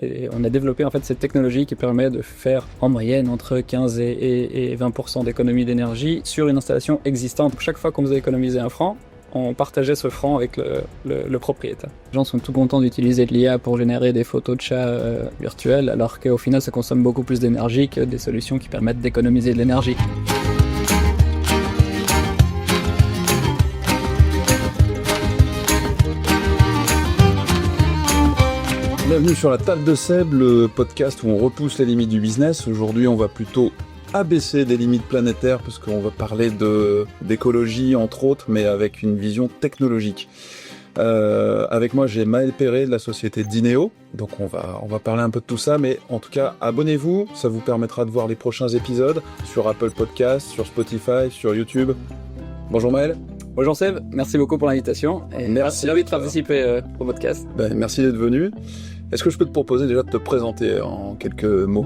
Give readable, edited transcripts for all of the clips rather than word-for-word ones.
Et on a développé en fait cette technologie qui permet de faire en moyenne entre 15 et 20% d'économie d'énergie sur une installation existante. Chaque fois qu'on vous a économisé un franc, on partageait ce franc avec le propriétaire. Les gens sont tout contents d'utiliser de l'IA pour générer des photos de chats virtuels, alors qu'au final ça consomme beaucoup plus d'énergie que des solutions qui permettent d'économiser de l'énergie. Bienvenue sur la table de Seb, le podcast où on repousse les limites du business. Aujourd'hui, on va plutôt abaisser des limites planétaires parce qu'on va parler d'écologie entre autres, mais avec une vision technologique. Avec moi, j'ai Maël Perret de la société Dineo. Donc on va parler un peu de tout ça, mais en tout cas, abonnez-vous. Ça vous permettra de voir les prochains épisodes sur Apple Podcasts, sur Spotify, sur YouTube. Bonjour Maël. Bonjour Seb, merci beaucoup pour l'invitation. Et merci de participer au podcast. Merci d'être venu. Est-ce que je peux te proposer déjà de te présenter en quelques mots ?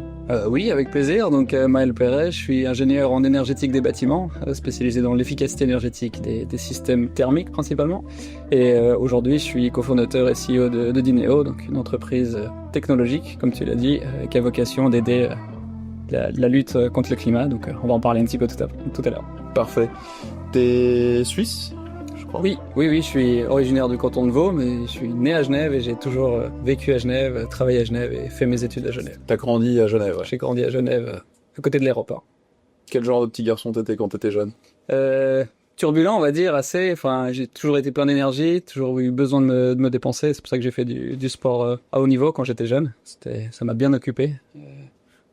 Oui, avec plaisir. Donc Maël Perret, je suis ingénieur en énergétique des bâtiments, spécialisé dans l'efficacité énergétique des systèmes thermiques principalement. Et aujourd'hui, je suis cofondateur et CEO de Dineo, donc une entreprise technologique, comme tu l'as dit, qui a vocation d'aider la lutte contre le climat. Donc on va en parler un petit peu tout à l'heure. Parfait. T'es suisse ? Oui, je suis originaire du canton de Vaud, mais je suis né à Genève et j'ai toujours vécu à Genève, travaillé à Genève et fait mes études à Genève. T'as grandi à Genève, ouais. J'ai grandi à Genève, à côté de l'aéroport. Quel genre de petit garçon t'étais quand t'étais jeune ? Turbulent, on va dire, assez. Enfin, j'ai toujours été plein d'énergie, toujours eu besoin de me dépenser. C'est pour ça que j'ai fait du sport à haut niveau quand j'étais jeune. Ça m'a bien occupé.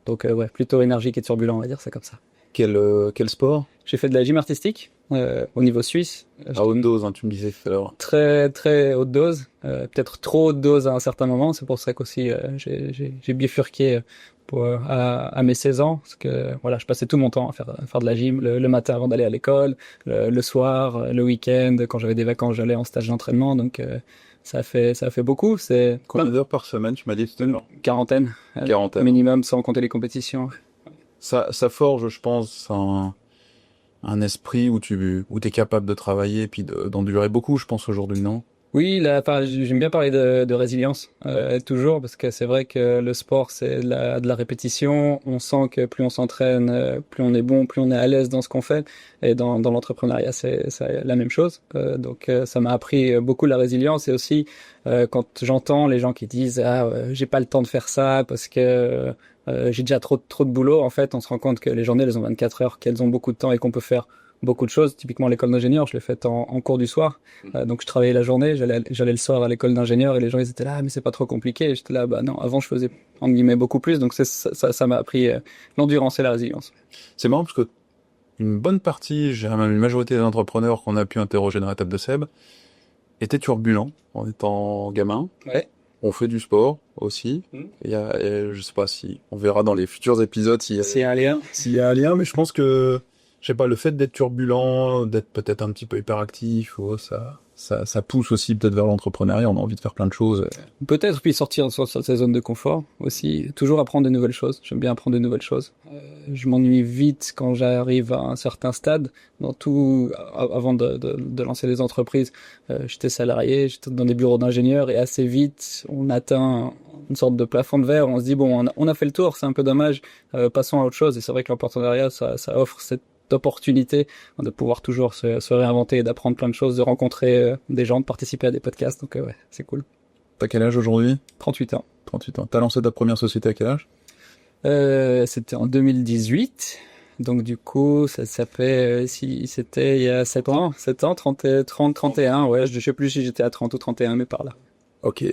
Donc ouais, plutôt énergique et turbulent, on va dire ça comme ça. Quel sport ? J'ai fait de la gym artistique au niveau suisse. À haute dose, tu me disais tout à l'heure. Très très haute dose, peut-être trop haute dose à un certain moment. C'est pour ça qu'aussi j'ai bifurqué à mes 16 ans, parce que voilà, je passais tout mon temps à faire de la gym le matin avant d'aller à l'école, le soir, le week-end, quand j'avais des vacances, j'allais en stage d'entraînement. Donc ça a fait beaucoup. C'est combien d'heures par semaine, tu m'as dit tout à l'heure ? Quarantaine minimum, sans compter les compétitions. Ça forge, je pense, un esprit où t'es capable de travailler et puis d'endurer beaucoup, je pense, aujourd'hui, non ? Oui, j'aime bien parler de résilience, toujours, parce que c'est vrai que le sport, c'est de la répétition. On sent que plus on s'entraîne, plus on est bon, plus on est à l'aise dans ce qu'on fait. Et dans l'entrepreneuriat, c'est la même chose. Donc, ça m'a appris beaucoup la résilience. Et aussi, quand j'entends les gens qui disent « j'ai pas le temps de faire ça parce que j'ai déjà trop de boulot », en fait, on se rend compte que les journées, elles ont 24 heures, qu'elles ont beaucoup de temps et qu'on peut faire beaucoup de choses. Typiquement, l'école d'ingénieur, je l'ai faite en cours du soir. Donc, je travaillais la journée, j'allais le soir à l'école d'ingénieur et les gens, ils étaient là, mais c'est pas trop compliqué. Et j'étais là, bah non, avant, je faisais, entre guillemets, beaucoup plus. Donc, ça m'a appris l'endurance et la résilience. C'est marrant parce que une bonne partie, j'ai même une majorité des entrepreneurs qu'on a pu interroger dans la table de Seb, étaient turbulents en étant gamin. Ouais. On fait du sport aussi. Je sais pas si on verra dans les futurs épisodes s'il y a un lien, mais je pense que je sais pas, le fait d'être turbulent, d'être peut-être un petit peu hyperactif, ça pousse aussi peut-être vers l'entrepreneuriat. On a envie de faire plein de choses. Peut-être, puis sortir sur sa zone de confort aussi. Toujours apprendre de nouvelles choses. J'aime bien apprendre de nouvelles choses. Je m'ennuie vite quand j'arrive à un certain stade. Dans tout, avant de lancer des entreprises, j'étais salarié, j'étais dans des bureaux d'ingénieurs et assez vite, on atteint une sorte de plafond de verre. On se dit, bon, on a fait le tour, c'est un peu dommage. Passons à autre chose. Et c'est vrai que l'entrepreneuriat, ça offre cette opportunité de pouvoir toujours se réinventer et d'apprendre plein de choses, de rencontrer des gens, de participer à des podcasts. Donc ouais, c'est cool. T'as quel âge aujourd'hui ? 38 ans. 38 ans. T'as lancé ta première société à quel âge ? C'était en 2018. Donc du coup, ça fait, si c'était il y a 7 ans, 30, 31, ouais, je sais plus si j'étais à 30 ou 31, mais par là. Ok.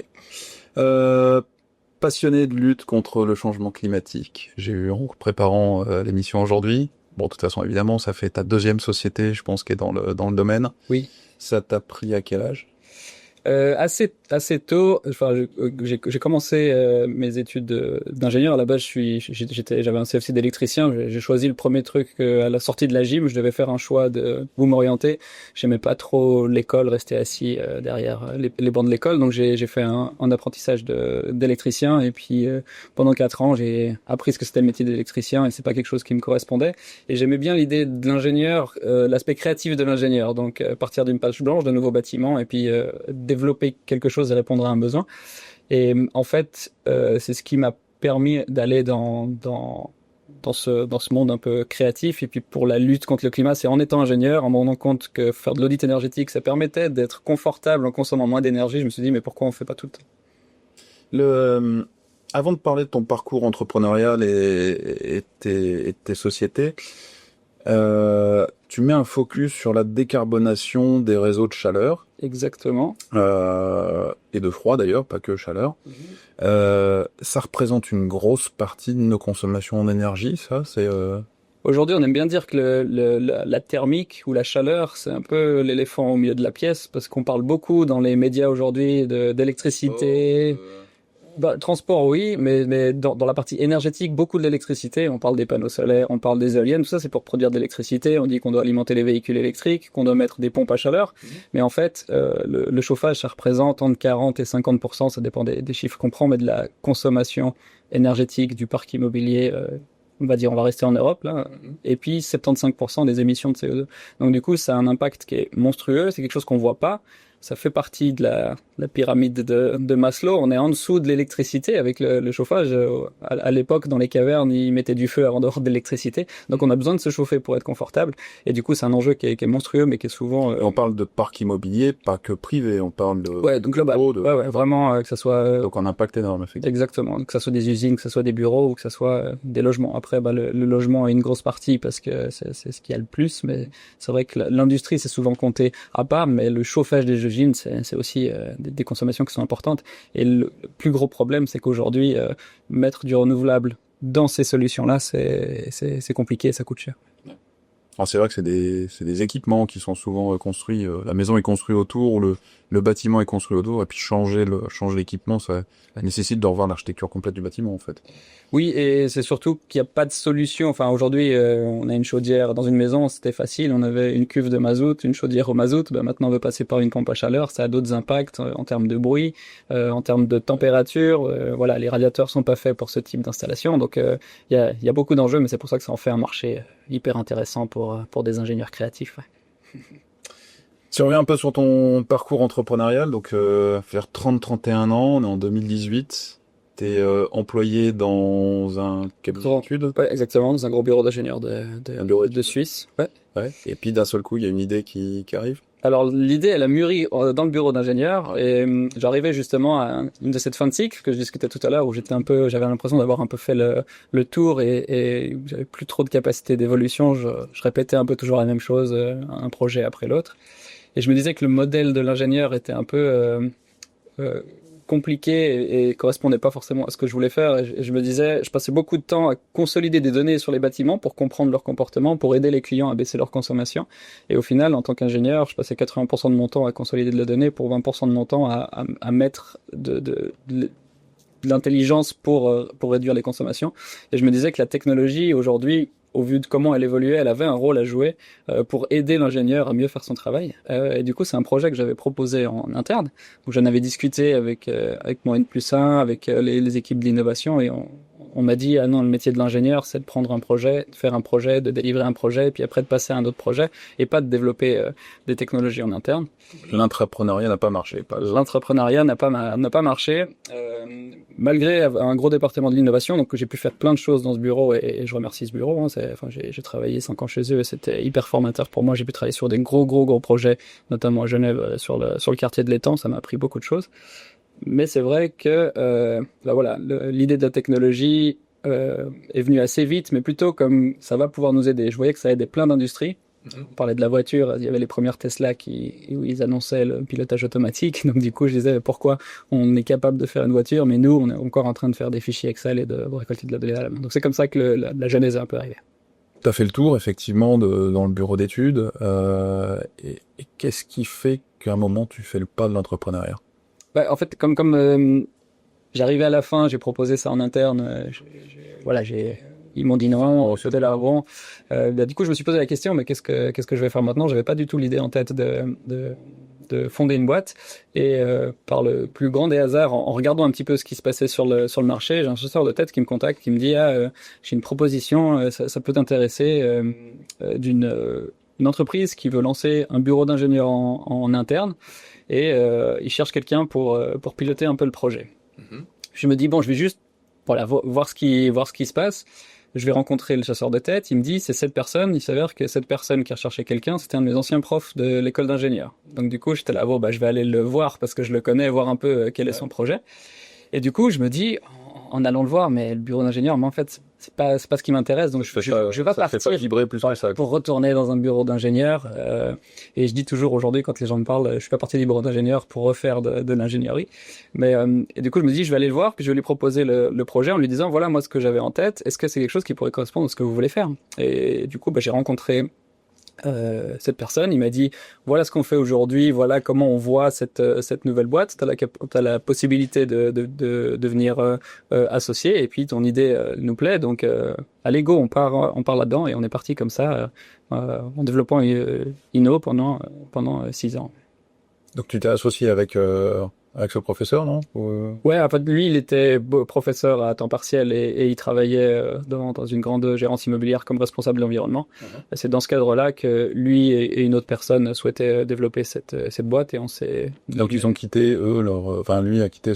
Passionné de lutte contre le changement climatique. J'ai eu, en préparant l'émission aujourd'hui, bon, de toute façon, évidemment, ça fait ta deuxième société, je pense, qui est dans le domaine. Oui. Ça t'a pris à quel âge ? Assez tôt. Enfin, j'ai commencé mes études d'ingénieur. À la base, j'avais un CFC d'électricien. J'ai choisi le premier truc à la sortie de la gym. Je devais faire un choix de où m'orienter. J'aimais pas trop l'école, rester assis derrière les bancs de l'école. Donc j'ai fait un apprentissage d'électricien. Et puis pendant 4 ans, j'ai appris ce que c'était le métier d'électricien. Et c'est pas quelque chose qui me correspondait. Et j'aimais bien l'idée de l'ingénieur, l'aspect créatif de l'ingénieur. Donc partir d'une page blanche, d'un nouveau bâtiment, et puis développer quelque chose et répondre à un besoin. Et en fait, c'est ce qui m'a permis d'aller dans ce monde un peu créatif. Et puis pour la lutte contre le climat, c'est en étant ingénieur, en me rendant compte que faire de l'audit énergétique, ça permettait d'être confortable en consommant moins d'énergie. Je me suis dit, mais pourquoi on fait pas tout le temps? Avant de parler de ton parcours entrepreneurial et tes sociétés, tu mets un focus sur la décarbonation des réseaux de chaleur. Exactement. Et de froid d'ailleurs, pas que chaleur. Ça représente une grosse partie de nos consommations en énergie, ça, c'est... Aujourd'hui, on aime bien dire que la thermique ou la chaleur, c'est un peu l'éléphant au milieu de la pièce, parce qu'on parle beaucoup dans les médias aujourd'hui d'électricité. Transport, oui, mais dans la partie énergétique, beaucoup de l'électricité. On parle des panneaux solaires, on parle des éoliennes, tout ça, c'est pour produire de l'électricité. On dit qu'on doit alimenter les véhicules électriques, qu'on doit mettre des pompes à chaleur. Mais en fait, le chauffage, ça représente entre 40 et 50%, ça dépend des chiffres qu'on prend, mais de la consommation énergétique du parc immobilier. On va dire, on va rester en Europe, là. Et puis, 75% des émissions de CO2. Donc, du coup, ça a un impact qui est monstrueux. C'est quelque chose qu'on voit pas. Ça fait partie de la pyramide de Maslow. On est en dessous de l'électricité avec le chauffage. À l'époque, dans les cavernes, ils mettaient du feu avant d'avoir de l'électricité. Donc, on a besoin de se chauffer pour être confortable. Et du coup, c'est un enjeu qui est monstrueux, mais qui est souvent... On parle de parc immobilier, pas que privé. On parle de... Ouais, donc global. Ouais, vraiment, que ça soit... Donc, un impact énorme, effectivement. Exactement. Que ça soit des usines, que ça soit des bureaux ou que ça soit des logements. Après, le logement est une grosse partie parce que c'est ce qu'il y a le plus. Mais c'est vrai que l'industrie, c'est souvent compté à part, mais le chauffage des usines, c'est aussi des consommations qui sont importantes. Et le plus gros problème, c'est qu'aujourd'hui, mettre du renouvelable dans ces solutions-là, c'est compliqué, ça coûte cher. Alors c'est vrai que c'est des équipements qui sont souvent construits. La maison est construite autour, le bâtiment est construit autour, et puis changer l'équipement, ça nécessite de revoir l'architecture complète du bâtiment en fait. Oui, et c'est surtout qu'il n'y a pas de solution. Enfin, aujourd'hui, on a une chaudière dans une maison, c'était facile. On avait une cuve de mazout, une chaudière au mazout. Ben, maintenant, on veut passer par une pompe à chaleur. Ça a d'autres impacts en termes de bruit, en termes de température. Voilà, les radiateurs sont pas faits pour ce type d'installation. Donc, il y a beaucoup d'enjeux, mais c'est pour ça que ça en fait un marché hyper intéressant pour des ingénieurs créatifs. Ouais. Si on revient un peu sur ton parcours entrepreneurial, donc vers 30-31 ans, on est en 2018. T'es employé dans un cabinet d'études. Ouais, exactement, dans un gros bureau d'ingénieurs de Suisse. Ouais. Ouais. Et puis d'un seul coup, il y a une idée qui arrive. Alors l'idée, elle a mûri dans le bureau d'ingénieur et j'arrivais justement à une de cette fin de cycle que je discutais tout à l'heure où j'avais l'impression d'avoir un peu fait le tour et j'avais plus trop de capacité d'évolution. Je répétais un peu toujours la même chose, un projet après l'autre. Et je me disais que le modèle de l'ingénieur était un peu compliqué et correspondait pas forcément à ce que je voulais faire. Et je me disais, je passais beaucoup de temps à consolider des données sur les bâtiments pour comprendre leur comportement, pour aider les clients à baisser leur consommation. Et au final, en tant qu'ingénieur, je passais 80% de mon temps à consolider de la donnée pour 20% de mon temps à mettre de l'intelligence pour réduire les consommations. Et je me disais que la technologie aujourd'hui, au vu de comment elle évoluait, elle avait un rôle à jouer pour aider l'ingénieur à mieux faire son travail. Et du coup, c'est un projet que j'avais proposé en interne, où j'en avais discuté avec mon N+1, avec les équipes d'innovation, et on m'a dit, ah non, le métier de l'ingénieur, c'est de prendre un projet, de faire un projet, de délivrer un projet, puis après de passer à un autre projet, et pas de développer des technologies en interne. L'entrepreneuriat n'a pas marché. L'entrepreneuriat n'a pas marché, malgré un gros département de l'innovation, donc j'ai pu faire plein de choses dans ce bureau, et je remercie ce bureau. J'ai travaillé 5 ans chez eux, et c'était hyper formateur pour moi. J'ai pu travailler sur des gros projets, notamment à Genève, sur le quartier de l'Étang. Ça m'a appris beaucoup de choses. Mais c'est vrai que l'idée de la technologie est venue assez vite, mais plutôt comme ça va pouvoir nous aider. Je voyais que ça aidait plein d'industries. On parlait de la voiture, il y avait les premières Tesla où ils annonçaient le pilotage automatique. Donc du coup, je disais pourquoi on est capable de faire une voiture, mais nous, on est encore en train de faire des fichiers Excel et de récolter de la donnée à la main. Donc c'est comme ça que la genèse est un peu arrivée. Tu as fait le tour, effectivement, dans le bureau d'études. Et qu'est-ce qui fait qu'à un moment, tu fais le pas de l'entrepreneuriat? En fait, comme j'arrivais à la fin, j'ai proposé ça en interne. Ils m'ont dit non, on se là avant. Du coup, je me suis posé la question, mais qu'est-ce que je vais faire maintenant? J'avais pas du tout l'idée en tête de fonder une boîte. Et par le plus grand des hasards, en regardant un petit peu ce qui se passait sur le marché, j'ai un chasseur de tête qui me contacte, qui me dit j'ai une proposition, ça peut t'intéresser, d'une une entreprise qui veut lancer un bureau d'ingénieurs en interne. Et il cherche quelqu'un pour piloter un peu le projet. Je me dis, bon, je vais juste voilà, voir ce qui se passe. Je vais rencontrer le chasseur de tête. Il me dit, c'est cette personne. Il s'avère que cette personne qui recherchait quelqu'un, c'était un de mes anciens profs de l'école d'ingénieur. Donc du coup, j'étais là, bon, bah, je vais aller le voir parce que je le connais, voir un peu quel est son projet. Et du coup, je me dis, en allant le voir, mais le bureau d'ingénieur, mais en fait, c'est pas ce qui m'intéresse. Donc je vais pas partir pas vibrer plus que ça. pour retourner dans un bureau d'ingénieur. Et je dis toujours aujourd'hui, quand les gens me parlent, je suis pas parti du bureau d'ingénieur pour refaire de l'ingénierie. Mais et du coup, je me dis, je vais aller le voir, puis je vais lui proposer le projet en lui disant, voilà, moi, ce que j'avais en tête. Est-ce que c'est quelque chose qui pourrait correspondre à ce que vous voulez faire? Et du coup, bah, j'ai rencontré cette personne. Il m'a dit, voilà ce qu'on fait aujourd'hui, voilà comment on voit cette nouvelle boîte. T'as la possibilité de devenir associé, et puis ton idée nous plaît, donc allez go, on part là-dedans, et on est parti comme ça en développant Inno pendant 6 ans. Donc tu t'es associé avec ce professeur, non? Ouais, en fait, lui, il était professeur à temps partiel et il travaillait dans une grande gérance immobilière comme responsable de l'environnement. Et c'est dans ce cadre-là que lui et une autre personne souhaitaient développer cette boîte, et on s'est... Donc ils ont quitté, lui a quitté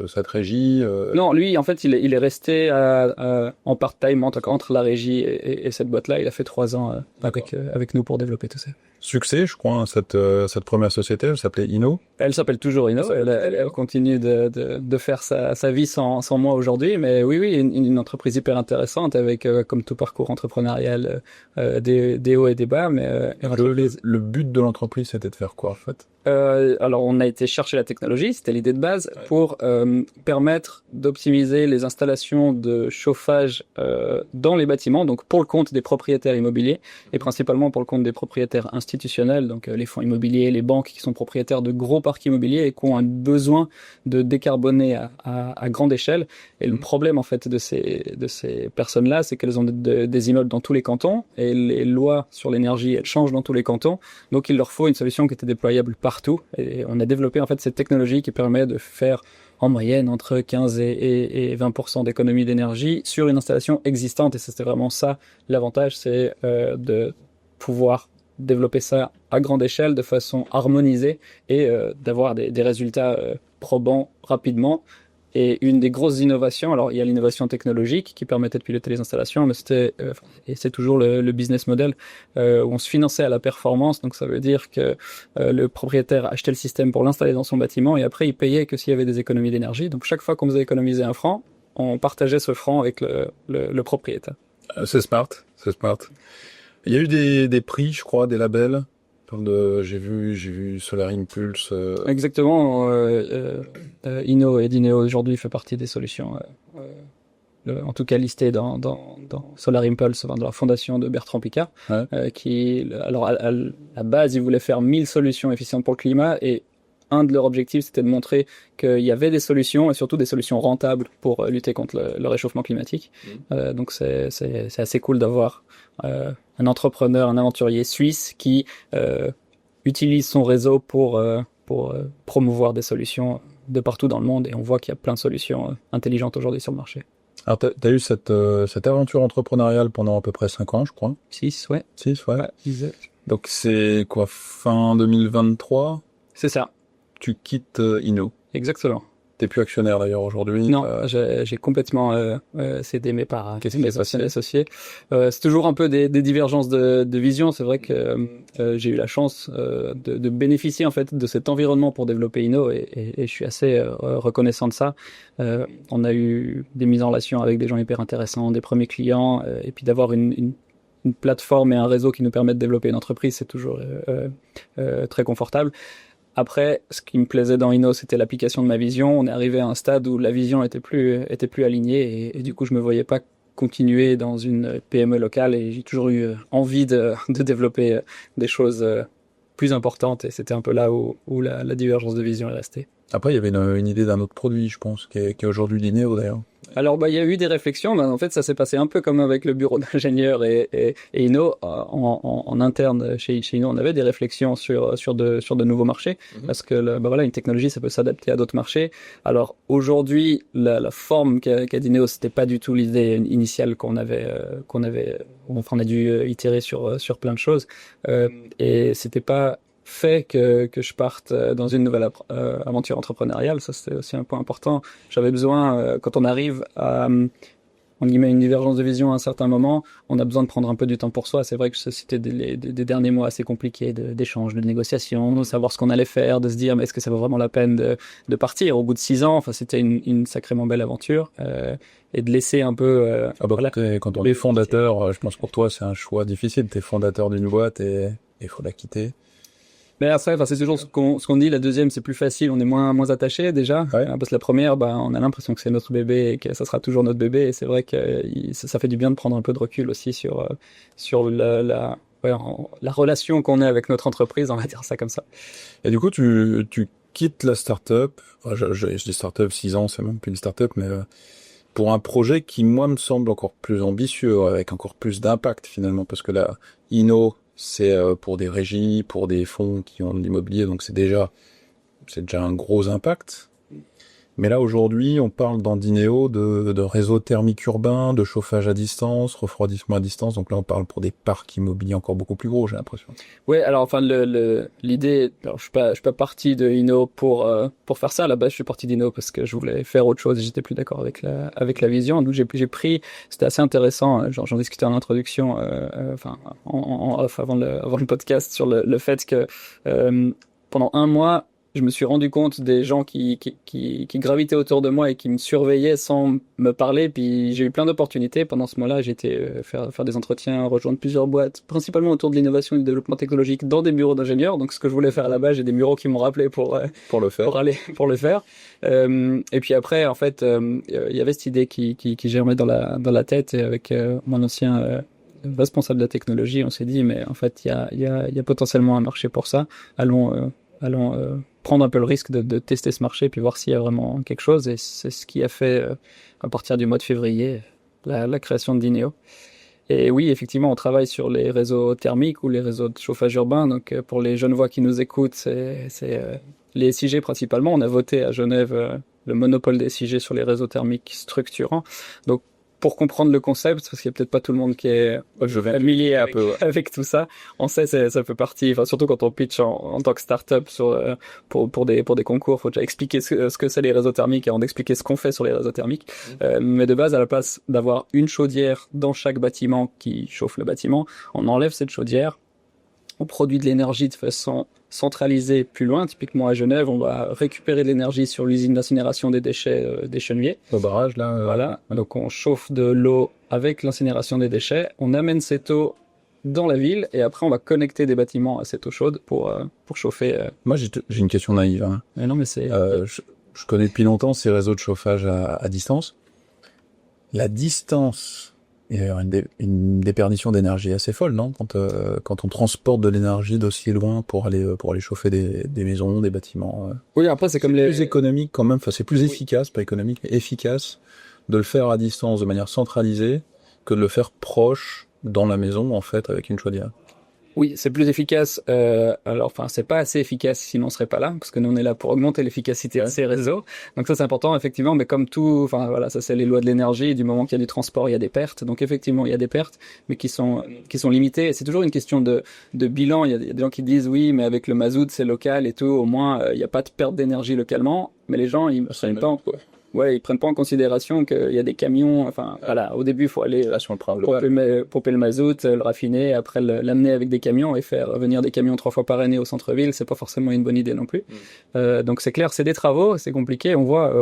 cette régie. Non, lui, en fait, il est resté en part-time entre la régie et cette boîte-là. Il a fait 3 ans avec nous pour développer tout ça. Succès, je crois, hein, cette première société, elle s'appelait Inno. Elle s'appelle toujours Inno. Elle continue de faire sa vie sans moi aujourd'hui. Mais oui, une entreprise hyper intéressante avec, comme tout parcours entrepreneurial, des hauts et des bas. Mais le but de l'entreprise, c'était de faire quoi, en fait? Alors, on a été chercher la technologie, c'était l'idée de base, pour permettre d'optimiser les installations de chauffage dans les bâtiments, donc pour le compte des propriétaires immobiliers, et principalement pour le compte des propriétaires institutionnels, donc les fonds immobiliers, les banques qui sont propriétaires de gros parcs immobiliers et qui ont un besoin de décarboner à grande échelle. Et le problème, en fait, de ces personnes-là, c'est qu'elles ont des immeubles dans tous les cantons, et les lois sur l'énergie, elles changent dans tous les cantons, donc il leur faut une solution qui était déployable partout. Et on a développé en fait cette technologie qui permet de faire en moyenne entre 15 et 20% d'économie d'énergie sur une installation existante. Et c'était vraiment ça l'avantage, c'est de pouvoir développer ça à grande échelle de façon harmonisée et d'avoir des résultats probants rapidement. Et une des grosses innovations, alors il y a l'innovation technologique qui permettait de piloter les installations, mais et c'est toujours le business model où on se finançait à la performance. Donc ça veut dire que le propriétaire achetait le système pour l'installer dans son bâtiment, et après il payait que s'il y avait des économies d'énergie. Donc chaque fois qu'on faisait économiser un franc, on partageait ce franc avec le propriétaire. C'est smart. Il y a eu des prix, je crois, des labels. J'ai vu Solar Impulse. Exactement. Inno et Dineo aujourd'hui fait partie des solutions, en tout cas listées dans Solar Impulse, dans la fondation de Bertrand Piccard, qui, alors à la base, ils voulaient faire 1000 solutions efficientes pour le climat, et un de leurs objectifs, c'était de montrer qu'il y avait des solutions, et surtout des solutions rentables pour lutter contre le réchauffement climatique. Donc c'est assez cool d'avoir un entrepreneur, un aventurier suisse qui utilise son réseau pour promouvoir des solutions de partout dans le monde, et on voit qu'il y a plein de solutions intelligentes aujourd'hui sur le marché. Alors t'as eu cette aventure entrepreneuriale pendant à peu près 5 ans, je crois. 6, ouais. 6, ouais. Donc c'est quoi, fin 2023? C'est ça. Tu quittes Inno. Exactement. T'es plus actionnaire d'ailleurs aujourd'hui. Non, j'ai complètement cédé mes parts, mes associés. C'est toujours un peu des divergences de vision. C'est vrai que j'ai eu la chance de bénéficier en fait de cet environnement pour développer Inno, et je suis assez reconnaissant de ça. On a eu des mises en relation avec des gens hyper intéressants, des premiers clients, et puis d'avoir une plateforme et un réseau qui nous permettent de développer une entreprise, c'est toujours très confortable. Après, ce qui me plaisait dans Inno, c'était l'application de ma vision. On est arrivé à un stade où la vision était plus alignée, et du coup, je me voyais pas continuer dans une PME locale, et j'ai toujours eu envie de développer des choses plus importantes, et c'était un peu là où la divergence de vision est restée. Après, il y avait une idée d'un autre produit, je pense, qui est aujourd'hui Dineo d'ailleurs. Alors, il y a eu des réflexions, mais en fait, ça s'est passé un peu comme avec le bureau d'ingénieur et Inno. En interne, chez Inno, on avait des réflexions sur de nouveaux marchés, parce que une technologie, ça peut s'adapter à d'autres marchés. Alors, aujourd'hui, la forme qu'a Dineo, c'était pas du tout l'idée initiale qu'on avait, on a dû itérer sur plein de choses, et c'était pas fait que je parte dans une nouvelle aventure entrepreneuriale. Ça, c'était aussi un point important. J'avais besoin, quand on arrive à on y met une divergence de vision à un certain moment, on a besoin de prendre un peu du temps pour soi. C'est vrai que c'était des derniers mois assez compliqués d'échanges, de négociations, de savoir ce qu'on allait faire, de se dire mais est-ce que ça vaut vraiment la peine de partir au bout de 6 ans. Enfin, c'était une sacrément belle aventure et de laisser un peu. Voilà. Quand on est fondateur, je pense pour toi c'est un choix difficile. T'es fondateur d'une boîte et il faut la quitter. Mais après, c'est toujours ce qu'on dit. La deuxième, c'est plus facile. On est moins attaché déjà, parce que la première, on a l'impression que c'est notre bébé et que ça sera toujours notre bébé. Et c'est vrai que ça fait du bien de prendre un peu de recul aussi sur la relation qu'on a avec notre entreprise. On va dire ça comme ça. Et du coup, tu quittes la startup. Je dis startup, 6 ans, c'est même plus une startup, mais pour un projet qui moi me semble encore plus ambitieux, avec encore plus d'impact finalement, parce que là, Inno, c'est pour des régies, pour des fonds qui ont de l'immobilier, donc c'est déjà un gros impact. Mais là aujourd'hui, on parle dans Dineo de réseaux thermiques urbains, de chauffage à distance, refroidissement à distance. Donc là, on parle pour des parcs immobiliers encore beaucoup plus gros, j'ai l'impression. Ouais, alors enfin l'idée, alors je suis pas parti de Inno pour faire ça. À la base, je suis parti d'Inno parce que je voulais faire autre chose et j'étais plus d'accord avec la vision. Donc j'ai pris, c'était assez intéressant. J'en discutais en introduction, en off avant le podcast sur le fait que pendant 1 mois je me suis rendu compte des gens qui gravitaient autour de moi et qui me surveillaient sans me parler. Puis j'ai eu plein d'opportunités. Pendant ce mois-là, j'ai été faire des entretiens, rejoindre plusieurs boîtes, principalement autour de l'innovation et du développement technologique dans des bureaux d'ingénieurs. Donc ce que je voulais faire à la base, j'ai des bureaux qui m'ont rappelé pour le faire. Et puis après, en fait, il y avait cette idée qui germait dans la tête et avec mon ancien responsable de la technologie, on s'est dit mais en fait il y a potentiellement un marché pour ça. Allons prendre un peu le risque de tester ce marché puis voir s'il y a vraiment quelque chose, et c'est ce qui a fait à partir du mois de février la création de Dineo. Et oui, effectivement, on travaille sur les réseaux thermiques ou les réseaux de chauffage urbain. Donc pour les Genevois qui nous écoutent, c'est les SIG principalement. On a voté à Genève le monopole des SIG sur les réseaux thermiques structurants. Donc pour comprendre le concept, parce qu'il y a peut-être pas tout le monde qui est familier avec tout ça. On sait, ça fait partie, enfin, surtout quand on pitch en tant que start-up pour des concours, faut déjà expliquer ce que c'est les réseaux thermiques et avant d'expliquer ce qu'on fait sur les réseaux thermiques. Mais de base, à la place d'avoir une chaudière dans chaque bâtiment qui chauffe le bâtiment, on enlève cette chaudière, on produit de l'énergie de façon centralisée plus loin. Typiquement à Genève, on va récupérer de l'énergie sur l'usine d'incinération des déchets des Chenviers. Au barrage, là. Voilà. Donc on chauffe de l'eau avec l'incinération des déchets. On amène cette eau dans la ville et après on va connecter des bâtiments à cette eau chaude pour chauffer. Moi, j'ai une question naïve. Hein. Mais non, mais c'est. Je connais depuis longtemps ces réseaux de chauffage à distance. La distance. Il y a une déperdition d'énergie assez folle, non? Quand on transporte de l'énergie d'aussi loin pour aller chauffer des maisons, des bâtiments. Oui, après c'est comme plus économique quand même. Enfin, c'est plus efficace, pas économique, mais efficace de le faire à distance de manière centralisée que de le faire proche dans la maison en fait avec une chaudière. Oui, c'est plus efficace. Alors, enfin, c'est pas assez efficace, sinon on serait pas là, parce que nous on est là pour augmenter l'efficacité de ces réseaux. Donc ça c'est important, effectivement. Mais comme tout, enfin voilà, ça c'est les lois de l'énergie. Du moment qu'il y a du transport, il y a des pertes. Donc effectivement, il y a des pertes, mais qui sont limitées. Et c'est toujours une question de bilan. Il y a des gens qui disent oui, mais avec le mazout c'est local et tout. Au moins, il n'y a pas de perte d'énergie localement. Mais les gens, ils prennent pas. Ils prennent pas en considération qu'il y a des camions. Enfin, voilà, au début, il faut aller sur le pomper le mazout, le raffiner, après l'amener avec des camions et faire venir des camions 3 fois par année au centre-ville. C'est pas forcément une bonne idée non plus. Donc c'est clair, c'est des travaux, c'est compliqué. On voit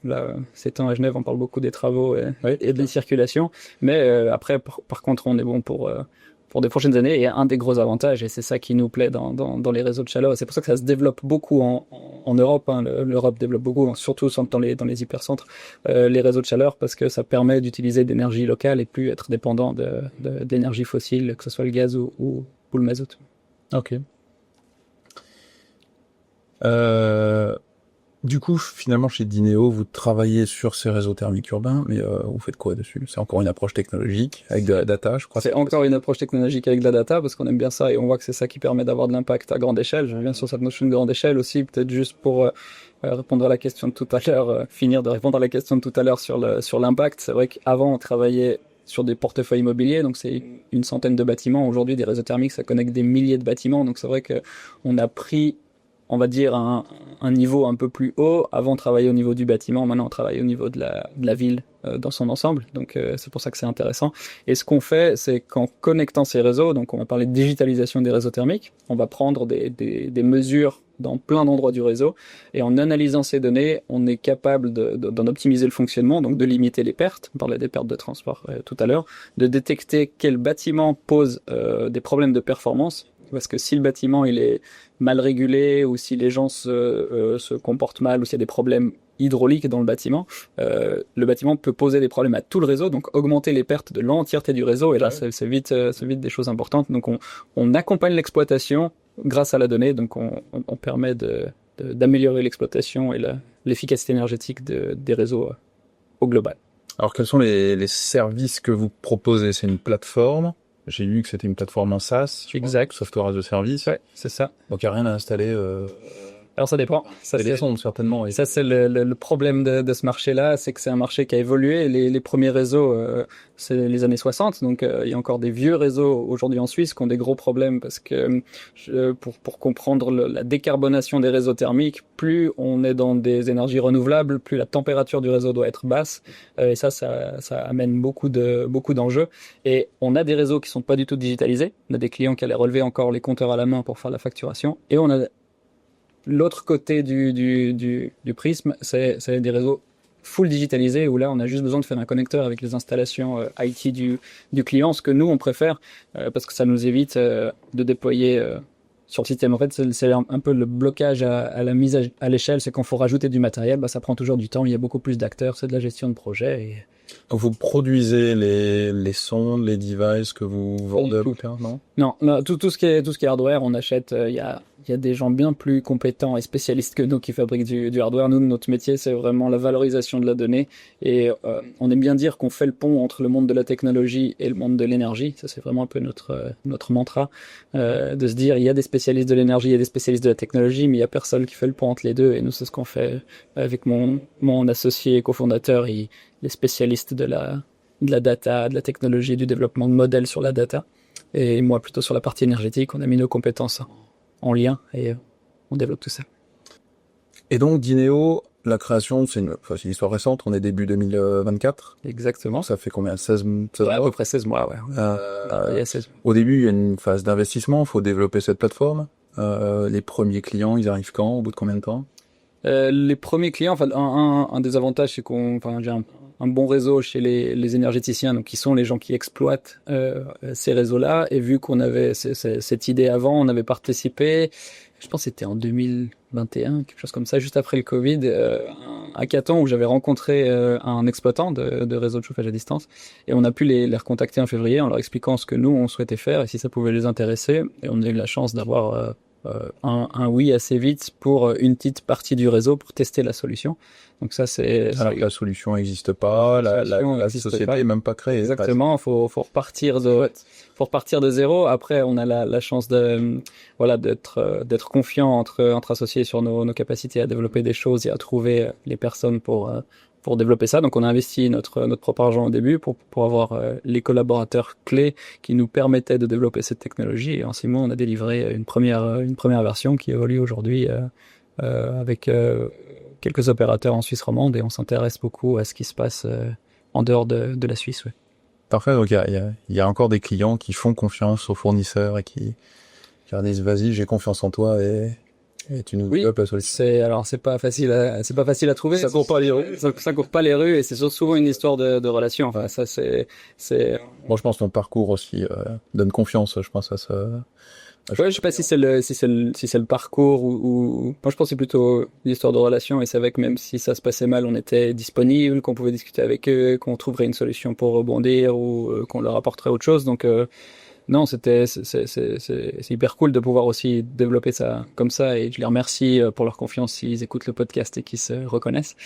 là, ces temps à Genève, on parle beaucoup des travaux et des circulations. Mais après, par contre, on est bon pour des prochaines années, et un des gros avantages, et c'est ça qui nous plaît dans les réseaux de chaleur, c'est pour ça que ça se développe beaucoup en Europe, hein. L'Europe développe beaucoup, surtout dans les hypercentres, les réseaux de chaleur, parce que ça permet d'utiliser de l'énergie locale et plus être dépendant d'énergie fossile, que ce soit le gaz ou le mazout. Ok. Du coup, finalement, chez Dineo, vous travaillez sur ces réseaux thermiques urbains, mais vous faites quoi dessus? C'est encore une approche technologique avec de la data, je crois. C'est encore une approche technologique avec de la data, parce qu'on aime bien ça et on voit que c'est ça qui permet d'avoir de l'impact à grande échelle. Je reviens sur cette notion de grande échelle aussi, peut-être juste pour répondre à la question de tout à l'heure, finir de répondre à la question de tout à l'heure sur l'impact. C'est vrai qu'avant, on travaillait sur des portefeuilles immobiliers, donc c'est une centaine de bâtiments. Aujourd'hui, des réseaux thermiques, ça connecte des milliers de bâtiments, donc c'est vrai que on a pris, on va dire, un niveau un peu plus haut. Avant, on travaillait au niveau du bâtiment, maintenant on travaille au niveau de la ville dans son ensemble, donc c'est pour ça que c'est intéressant. Et ce qu'on fait, c'est qu'en connectant ces réseaux, donc on va parler de digitalisation des réseaux thermiques, on va prendre des mesures dans plein d'endroits du réseau, et en analysant ces données, on est capable d'en optimiser le fonctionnement, donc de limiter les pertes, on parlait des pertes de transport tout à l'heure, de détecter quel bâtiment pose des problèmes de performance, parce que si le bâtiment il est mal régulé, ou si les gens se comportent mal, ou s'il y a des problèmes hydraulique dans le bâtiment peut poser des problèmes à tout le réseau, donc augmenter les pertes de l'entièreté du réseau, et là c'est vite des choses importantes. Donc on accompagne l'exploitation grâce à la donnée, donc on permet d'améliorer l'exploitation et l'efficacité énergétique des réseaux au global. Alors quels sont les services que vous proposez? C'est une plateforme. J'ai lu que c'était une plateforme en SaaS. Exact. Software as a Service. Ouais, c'est ça. Donc il n'y a rien à installer. Alors ça dépend. Ça descend certainement. Et ça c'est le problème de ce marché-là, c'est que c'est un marché qui a évolué. Les premiers réseaux, c'est les années 60, donc il y a encore des vieux réseaux aujourd'hui en Suisse qui ont des gros problèmes, parce que pour comprendre la décarbonation des réseaux thermiques, plus on est dans des énergies renouvelables, plus la température du réseau doit être basse, et ça amène beaucoup d'enjeux. Et on a des réseaux qui sont pas du tout digitalisés. On a des clients qui allaient relever encore les compteurs à la main pour faire la facturation, et on a l'autre côté du prisme, c'est des réseaux full digitalisés, où là on a juste besoin de faire un connecteur avec les installations IT du client, ce que nous on préfère parce que ça nous évite de déployer sur le système. En fait, c'est un peu le blocage à la mise à l'échelle, c'est quand faut rajouter du matériel, ça prend toujours du temps, il y a beaucoup plus d'acteurs, c'est de la gestion de projet. Et vous produisez les sondes, les devices que vous vendez, non? Non, tout ce qui est hardware, on achète. Il y a des gens bien plus compétents et spécialistes que nous qui fabriquent du hardware. Nous, notre métier, c'est vraiment la valorisation de la donnée. Et on aime bien dire qu'on fait le pont entre le monde de la technologie et le monde de l'énergie. Ça, c'est vraiment un peu notre mantra, de se dire, il y a des spécialistes de l'énergie, il y a des spécialistes de la technologie, mais il y a personne qui fait le pont entre les deux. Et nous, c'est ce qu'on fait avec mon associé et cofondateur. Il est spécialiste de la data, de la technologie, du développement de modèles sur la data. Et moi, plutôt sur la partie énergétique, on a mis nos compétences en lien et on développe tout ça. Et donc, Dineo, la création, c'est une histoire récente, on est début 2024. Exactement. Ça fait combien? 16 mois? À peu près 16 mois, ouais. Il y a 16 mois. Au début, il y a une phase d'investissement, il faut développer cette plateforme. Les premiers clients, ils arrivent quand? Au bout de combien de temps? Les premiers clients, enfin, un des avantages, c'est j'ai un bon réseau chez les énergéticiens, donc qui sont les gens qui exploitent ces réseaux-là. Et vu qu'on avait cette idée avant, on avait participé, je pense que c'était en 2021, quelque chose comme ça, juste après le Covid, un hackathon où j'avais rencontré un exploitant de réseau de chauffage à distance, et on a pu les recontacter en février en leur expliquant ce que nous on souhaitait faire et si ça pouvait les intéresser. Et on a eu la chance d'avoir un oui assez vite pour une petite partie du réseau pour tester la solution. Donc ça c'est. Alors que la solution n'existe pas, la société n'est même pas créée. Exactement, faut repartir de zéro. Après, on a la chance d'être confiant entre associés sur nos capacités à développer des choses et à trouver les personnes pour développer ça. Donc on a investi notre propre argent au début pour avoir les collaborateurs clés qui nous permettaient de développer cette technologie. Et en 6 mois, on a délivré une première version qui évolue aujourd'hui avec quelques opérateurs en Suisse romande, et on s'intéresse beaucoup à ce qui se passe en dehors de la Suisse. Ouais. Parfait, donc il y a encore des clients qui font confiance aux fournisseurs et qui disent vas-y, j'ai confiance en toi et tu nous développes la solution. C'est pas facile à trouver. Ça court pas les rues. Ça court pas les rues, et c'est souvent une histoire de relation. Enfin, ça c'est. Bon, je pense que ton parcours aussi donne confiance. Je pense à ça. Ouais, je sais pas si c'est le parcours ou moi je pense que c'est plutôt l'histoire de relation, et c'est vrai que même si ça se passait mal, on était disponible, qu'on pouvait discuter avec eux, qu'on trouverait une solution pour rebondir ou qu'on leur apporterait autre chose. Donc non, c'est hyper cool de pouvoir aussi développer ça comme ça, et je les remercie pour leur confiance s'ils écoutent le podcast et qu'ils se reconnaissent.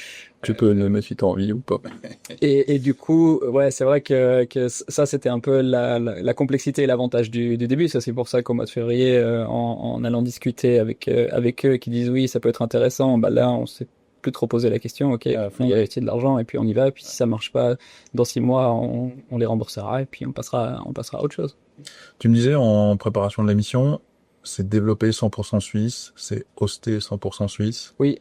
Tu peux me mettre si t'as envie ou pas. Et du coup, ouais, c'est vrai que ça c'était un peu la complexité et l'avantage du début. Ça c'est pour ça qu'au mois de février, en allant discuter avec eux qui disent oui, ça peut être intéressant, là on s'est plus trop poser la question, ok, il y a de l'argent et puis on y va, et puis si ça marche pas, dans 6 mois, on les remboursera et puis on passera à autre chose. Tu me disais en préparation de l'émission, c'est développé 100% suisse, c'est hosté 100% suisse. Oui,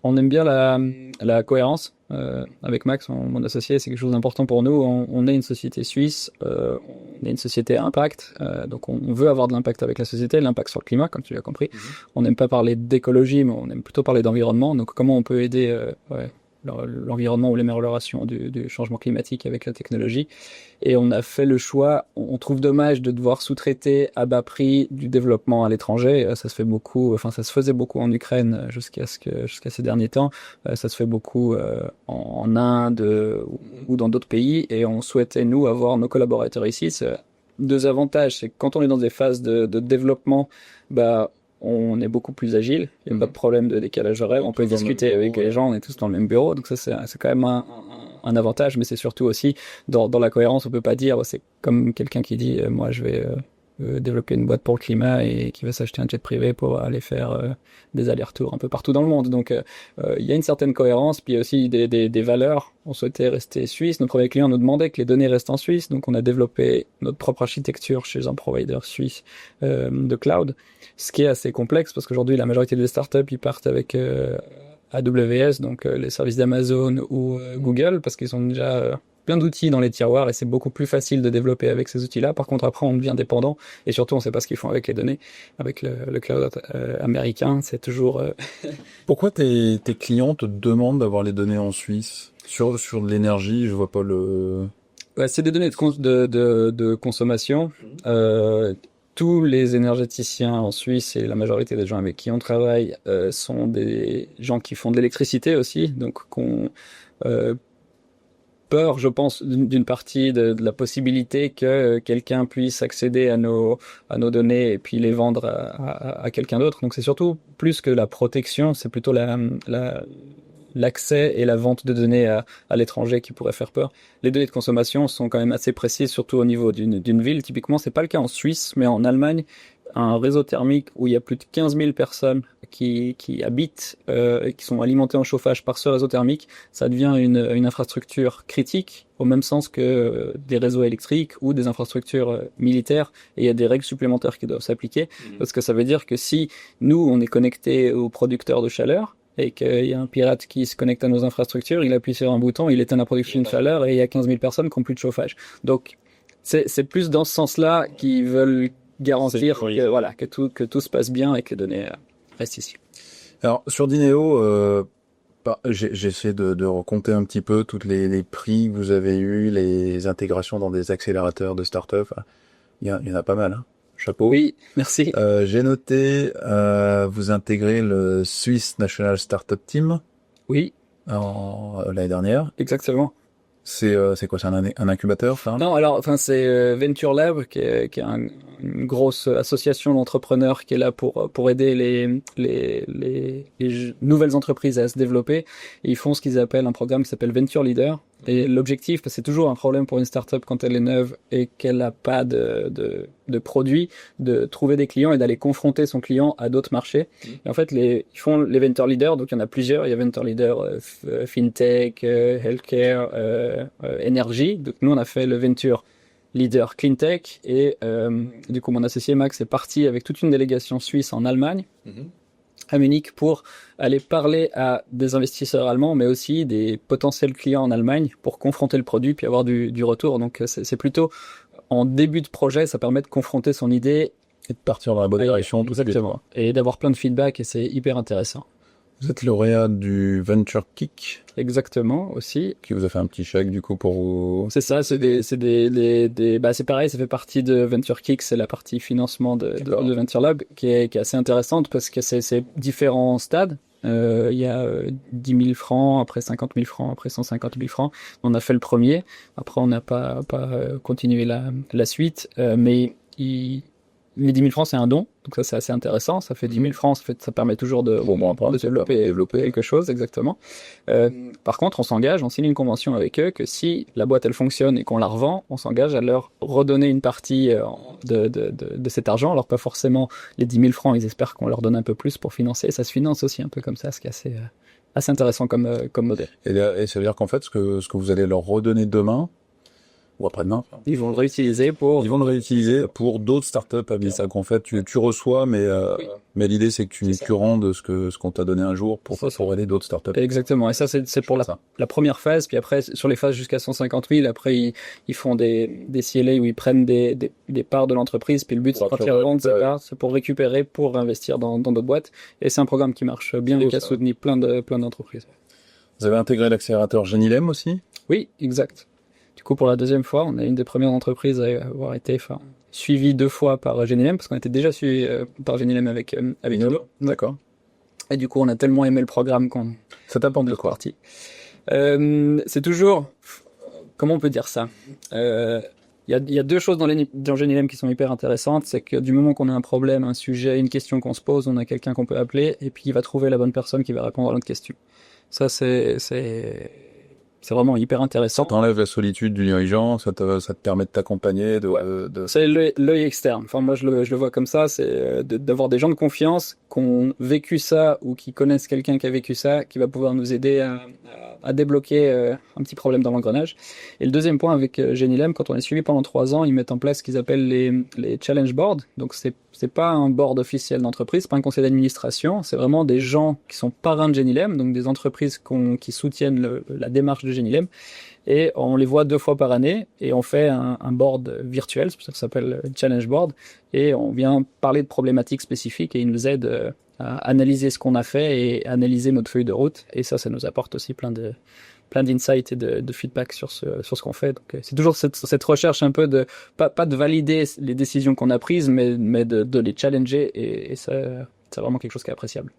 on aime bien la cohérence. Avec Max, mon associé, c'est quelque chose d'important pour nous. On est une société suisse, on est une société à impact, donc on veut avoir de l'impact avec la société, l'impact sur le climat, comme tu l'as compris. On n'aime pas parler d'écologie, mais on aime plutôt parler d'environnement. Donc comment on peut aider l'environnement ou l'amélioration du changement climatique avec la technologie. Et on a fait le choix, on trouve dommage de devoir sous-traiter à bas prix du développement à l'étranger. Ça se fait beaucoup, enfin ça se faisait beaucoup en Ukraine jusqu'à ces derniers temps. Ça se fait beaucoup en Inde ou dans d'autres pays. Et on souhaitait, nous, avoir nos collaborateurs ici. C'est deux avantages, c'est que quand on est dans des phases de développement, on est beaucoup plus agile, il n'y a pas de problème de décalage horaire, on peut discuter avec les gens, on est tous dans le même bureau, donc ça c'est quand même un avantage, mais c'est surtout aussi dans la cohérence, on peut pas dire, c'est comme quelqu'un qui dit, moi je vais développer une boîte pour le climat et qui va s'acheter un jet privé pour aller faire des allers-retours un peu partout dans le monde. Donc il y a une certaine cohérence, puis il y a aussi des valeurs. On souhaitait rester suisse. Nos premiers clients nous demandaient que les données restent en Suisse, donc on a développé notre propre architecture chez un provider suisse de cloud, ce qui est assez complexe parce qu'aujourd'hui la majorité des startups ils partent avec AWS, donc les services d'Amazon ou Google, parce qu'ils ont déjà plein d'outils dans les tiroirs et c'est beaucoup plus facile de développer avec ces outils-là. Par contre, après, on devient dépendant et surtout, on ne sait pas ce qu'ils font avec les données. Avec le cloud américain, c'est toujours... Pourquoi tes clients te demandent d'avoir les données en Suisse ? Sur de l'énergie, je vois pas le... Ouais, c'est des données de consommation. Tous les énergéticiens en Suisse et la majorité des gens avec qui on travaille sont des gens qui font de l'électricité aussi, donc qu'on peur, je pense, d'une partie de la possibilité que quelqu'un puisse accéder à nos données et puis les vendre à quelqu'un d'autre. Donc c'est surtout plus que la protection, c'est plutôt l'accès et la vente de données à l'étranger qui pourrait faire peur. Les données de consommation sont quand même assez précises, surtout au niveau d'une ville. Typiquement, c'est pas le cas en Suisse, mais en Allemagne, un réseau thermique où il y a plus de 15 000 personnes qui habitent et qui sont alimentées en chauffage par ce réseau thermique, ça devient une infrastructure critique, au même sens que des réseaux électriques ou des infrastructures militaires, et il y a des règles supplémentaires qui doivent s'appliquer, parce que ça veut dire que si nous, on est connecté aux producteurs de chaleur, et qu'il y a un pirate qui se connecte à nos infrastructures, il appuie sur un bouton, il éteint la production de chaleur, et il y a 15 000 personnes qui n'ont plus de chauffage. Donc, c'est plus dans ce sens-là qu'ils veulent garantir que tout se passe bien et que les données restent ici. Alors, sur Dineo, j'essaie de recompter un petit peu toutes les prix que vous avez eus, les intégrations dans des accélérateurs de start-up. Il y en a pas mal, hein. Chapeau. Oui, merci. J'ai noté, vous intégrez le Swiss National Startup Team. Oui. L'année dernière. Exactement. C'est quoi, c'est un incubateur, ça? Non, alors, c'est Venture Lab, qui est une grosse association d'entrepreneurs qui est là pour aider les nouvelles entreprises à se développer. Et ils font ce qu'ils appellent un programme qui s'appelle Venture Leader. Et l'objectif, parce que c'est toujours un problème pour une startup quand elle est neuve et qu'elle n'a pas de produit, de trouver des clients et d'aller confronter son client à d'autres marchés. Et en fait, ils font les Venture Leaders, donc il y en a plusieurs. Il y a Venture Leader FinTech, Healthcare, Énergie. Donc nous, on a fait le Venture Leader Cleantech et du coup, mon associé Max est parti avec toute une délégation suisse en Allemagne. À Munich pour aller parler à des investisseurs allemands, mais aussi des potentiels clients en Allemagne pour confronter le produit puis avoir du retour. Donc c'est plutôt en début de projet, ça permet de confronter son idée et de partir dans la bonne direction. Exactement. Et d'avoir plein de feedback et c'est hyper intéressant. Vous êtes lauréat du Venture Kick. Exactement, aussi. Qui vous a fait un petit chèque, du coup, pour vous... C'est ça, c'est c'est pareil, ça fait partie de Venture Kick, c'est la partie financement de Venture Lab, qui est assez intéressante parce que c'est différents stades. Il y a 10 000 francs, après 50 000 francs, après 150 000 francs. On a fait le premier. Après, on n'a pas continué la suite. Mais les 10 000 francs, c'est un don. Donc ça, c'est assez intéressant. Ça fait 10 000 francs, ça permet toujours de développer quelque chose, exactement. Par contre, on signe une convention avec eux que si la boîte, elle fonctionne et qu'on la revend, on s'engage à leur redonner une partie de cet argent. Alors, pas forcément les 10 000 francs, ils espèrent qu'on leur donne un peu plus pour financer. Ça se finance aussi un peu comme ça, ce qui est assez intéressant comme modèle. Et ça veut dire qu'en fait, ce que vous allez leur redonner demain, ou après-demain, Ils vont le réutiliser pour... ils vont le réutiliser pour d'autres startups à vie. Ça qu'en fait, tu reçois, mais l'idée, c'est que tu rendes ce qu'on t'a donné un jour pour aider d'autres startups. Exactement. Et ça, c'est pour la première phase. Puis après, sur les phases jusqu'à 150 000, après, ils font des CLA où ils prennent des parts de l'entreprise. Puis le but, c'est quand ils revendent ces parts, c'est pour récupérer, pour investir dans d'autres boîtes. Et c'est un programme qui marche bien et qui a soutenu plein d'entreprises. Vous avez intégré l'accélérateur Genilem aussi? Oui, exact. Du coup, pour la deuxième fois, on est une des premières entreprises à avoir été suivie 2 fois par Genilem, parce qu'on était déjà suivi par Genilem avec nous. D'accord. Et du coup, on a tellement aimé le programme qu'on... Ça t'apporte de quoi? C'est toujours... Comment on peut dire ça? Il y a 2 choses dans Genilem qui sont hyper intéressantes. C'est que du moment qu'on a un problème, un sujet, une question qu'on se pose, on a quelqu'un qu'on peut appeler, et puis il va trouver la bonne personne qui va répondre à notre question. Ça, c'est vraiment hyper intéressant. Ça t'enlève la solitude du dirigeant, ça te permet de t'accompagner, C'est l'œil externe. Enfin, moi, je le vois comme ça, c'est d'avoir des gens de confiance qui ont vécu ça ou qui connaissent quelqu'un qui a vécu ça, qui va pouvoir nous aider à débloquer un petit problème dans l'engrenage. Et le deuxième point avec Genilem, quand on est suivi pendant 3 ans, ils mettent en place ce qu'ils appellent les challenge boards. Donc, c'est pas un board officiel d'entreprise, c'est pas un conseil d'administration, c'est vraiment des gens qui sont parrains de Genilem, donc des entreprises qui soutiennent la démarche de Genilem. Et on les voit 2 fois par année et on fait un board virtuel, c'est pour ça que ça s'appelle Challenge Board, et on vient parler de problématiques spécifiques et ils nous aident à analyser ce qu'on a fait et à analyser notre feuille de route, et ça nous apporte aussi plein d'insights et de feedback sur ce qu'on fait. Donc c'est toujours cette recherche un peu de pas de valider les décisions qu'on a prises, mais de les challenger, et ça c'est vraiment quelque chose qui est appréciable.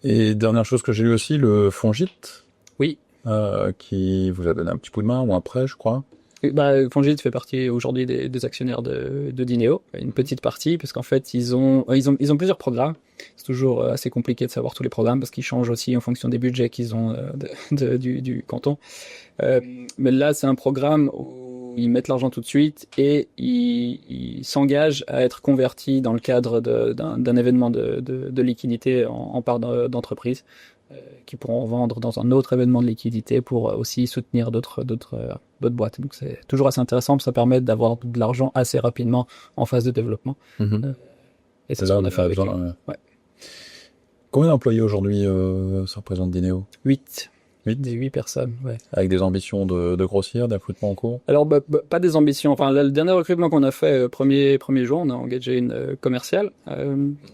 Et dernière chose que j'ai lu aussi, le Fongit. Oui. Qui vous a donné un petit coup de main, ou un prêt, je crois. Fongit fait partie aujourd'hui des actionnaires de Dineo, une petite partie, parce qu'en fait ils ont plusieurs programmes. C'est toujours assez compliqué de savoir tous les programmes parce qu'ils changent aussi en fonction des budgets qu'ils ont du canton. Mais là c'est un programme où ils mettent l'argent tout de suite et ils s'engagent à être convertis dans le cadre d'un événement de liquidité en part d'entreprise, qui pourront vendre dans un autre événement de liquidité pour aussi soutenir d'autres boîtes. Donc c'est toujours assez intéressant, ça permet d'avoir de l'argent assez rapidement en phase de développement. Et c'est ce qu'on a fait avec eux. Ouais. Combien d'employés aujourd'hui ça représente Dineo? 8. 8 personnes, ouais. Avec des ambitions de grossir, des recrutements en cours? Alors, pas des ambitions. Enfin, le dernier recrutement qu'on a fait, premier jour, on a engagé une commerciale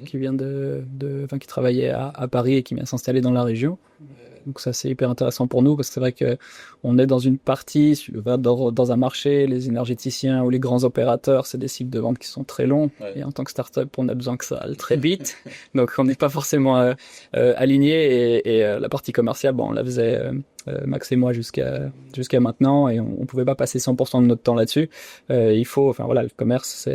qui vient qui travaillait à Paris et qui vient s'installer dans la région. Donc ça, c'est hyper intéressant pour nous parce que c'est vrai que on est dans une partie, dans un marché, les énergéticiens ou les grands opérateurs, c'est des cycles de vente qui sont très longs. Ouais. Et en tant que start-up, on a besoin que ça aille très vite. Donc on n'est pas forcément aligné, et la partie commerciale, on la faisait Max et moi jusqu'à maintenant, et on pouvait pas passer 100% de notre temps là-dessus. Le commerce,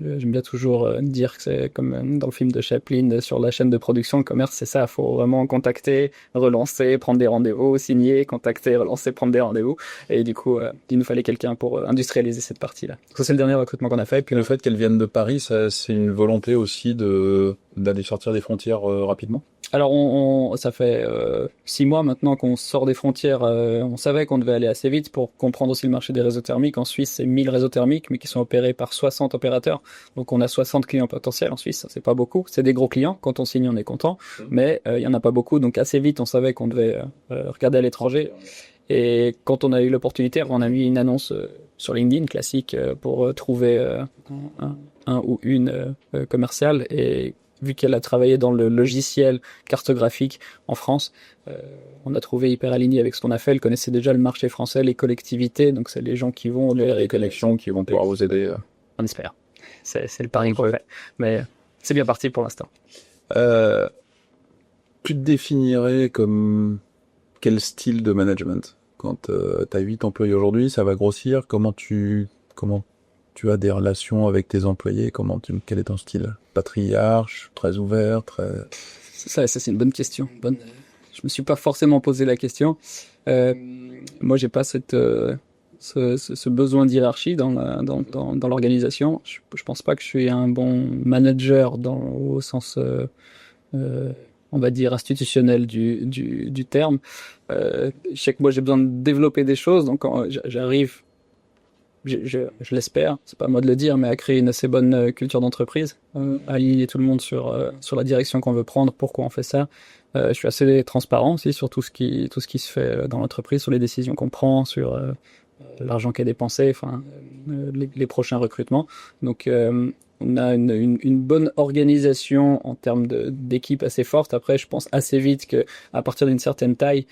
j'aime bien toujours dire que c'est comme dans le film de Chaplin sur la chaîne de production, le commerce c'est ça, il faut vraiment contacter, relancer, prendre des rendez-vous, signer, contacter, relancer, prendre des rendez-vous, et du coup il nous fallait quelqu'un pour industrialiser cette partie-là. Ça c'est le dernier recrutement qu'on a fait. Puis le fait qu'elle vienne de Paris, c'est une volonté aussi d'aller sortir des frontières rapidement? Alors ça fait 6 mois maintenant qu'on sort des frontières. On savait qu'on devait aller assez vite pour comprendre aussi le marché des réseaux thermiques. En Suisse, c'est 1000 réseaux thermiques, mais qui sont opérés par 60 opérateurs. Donc on a 60 clients potentiels en Suisse. C'est pas beaucoup. C'est des gros clients. Quand on signe, on est content. Mais il y en a pas beaucoup. Donc assez vite, on savait qu'on devait regarder à l'étranger. Et quand on a eu l'opportunité, on a mis une annonce sur LinkedIn classique pour trouver un ou une commerciale, et vu qu'elle a travaillé dans le logiciel cartographique en France, on a trouvé hyper aligné avec ce qu'on a fait. Elle connaissait déjà le marché français, les collectivités, donc c'est les gens qui vont... Les connexions qui vont pouvoir vous aider. On espère. C'est le pari qu'on fait. Mais c'est bien parti pour l'instant. Tu te définirais comme quel style de management? Quand tu as 8 employés aujourd'hui, ça va grossir, comment tu as des relations avec tes employés? Quel est ton style? Patriarche, très ouvert, très... Ça c'est une bonne question. Je me suis pas forcément posé la question. Moi, j'ai pas ce besoin d'hierarchie dans l'organisation. Je pense pas que je suis un bon manager au sens on va dire, institutionnel du terme. Je sais que moi, j'ai besoin de développer des choses, donc quand j'arrive, je l'espère, c'est pas à moi de le dire, mais à créer une assez bonne culture d'entreprise, à aligner tout le monde sur la direction qu'on veut prendre, pourquoi on fait ça. Je suis assez transparent aussi sur tout ce qui se fait dans l'entreprise, sur les décisions qu'on prend, sur l'argent qui est dépensé, enfin les prochains recrutements. Donc on a une bonne organisation en termes d'équipe assez forte. Après, je pense assez vite que à partir d'une certaine taille,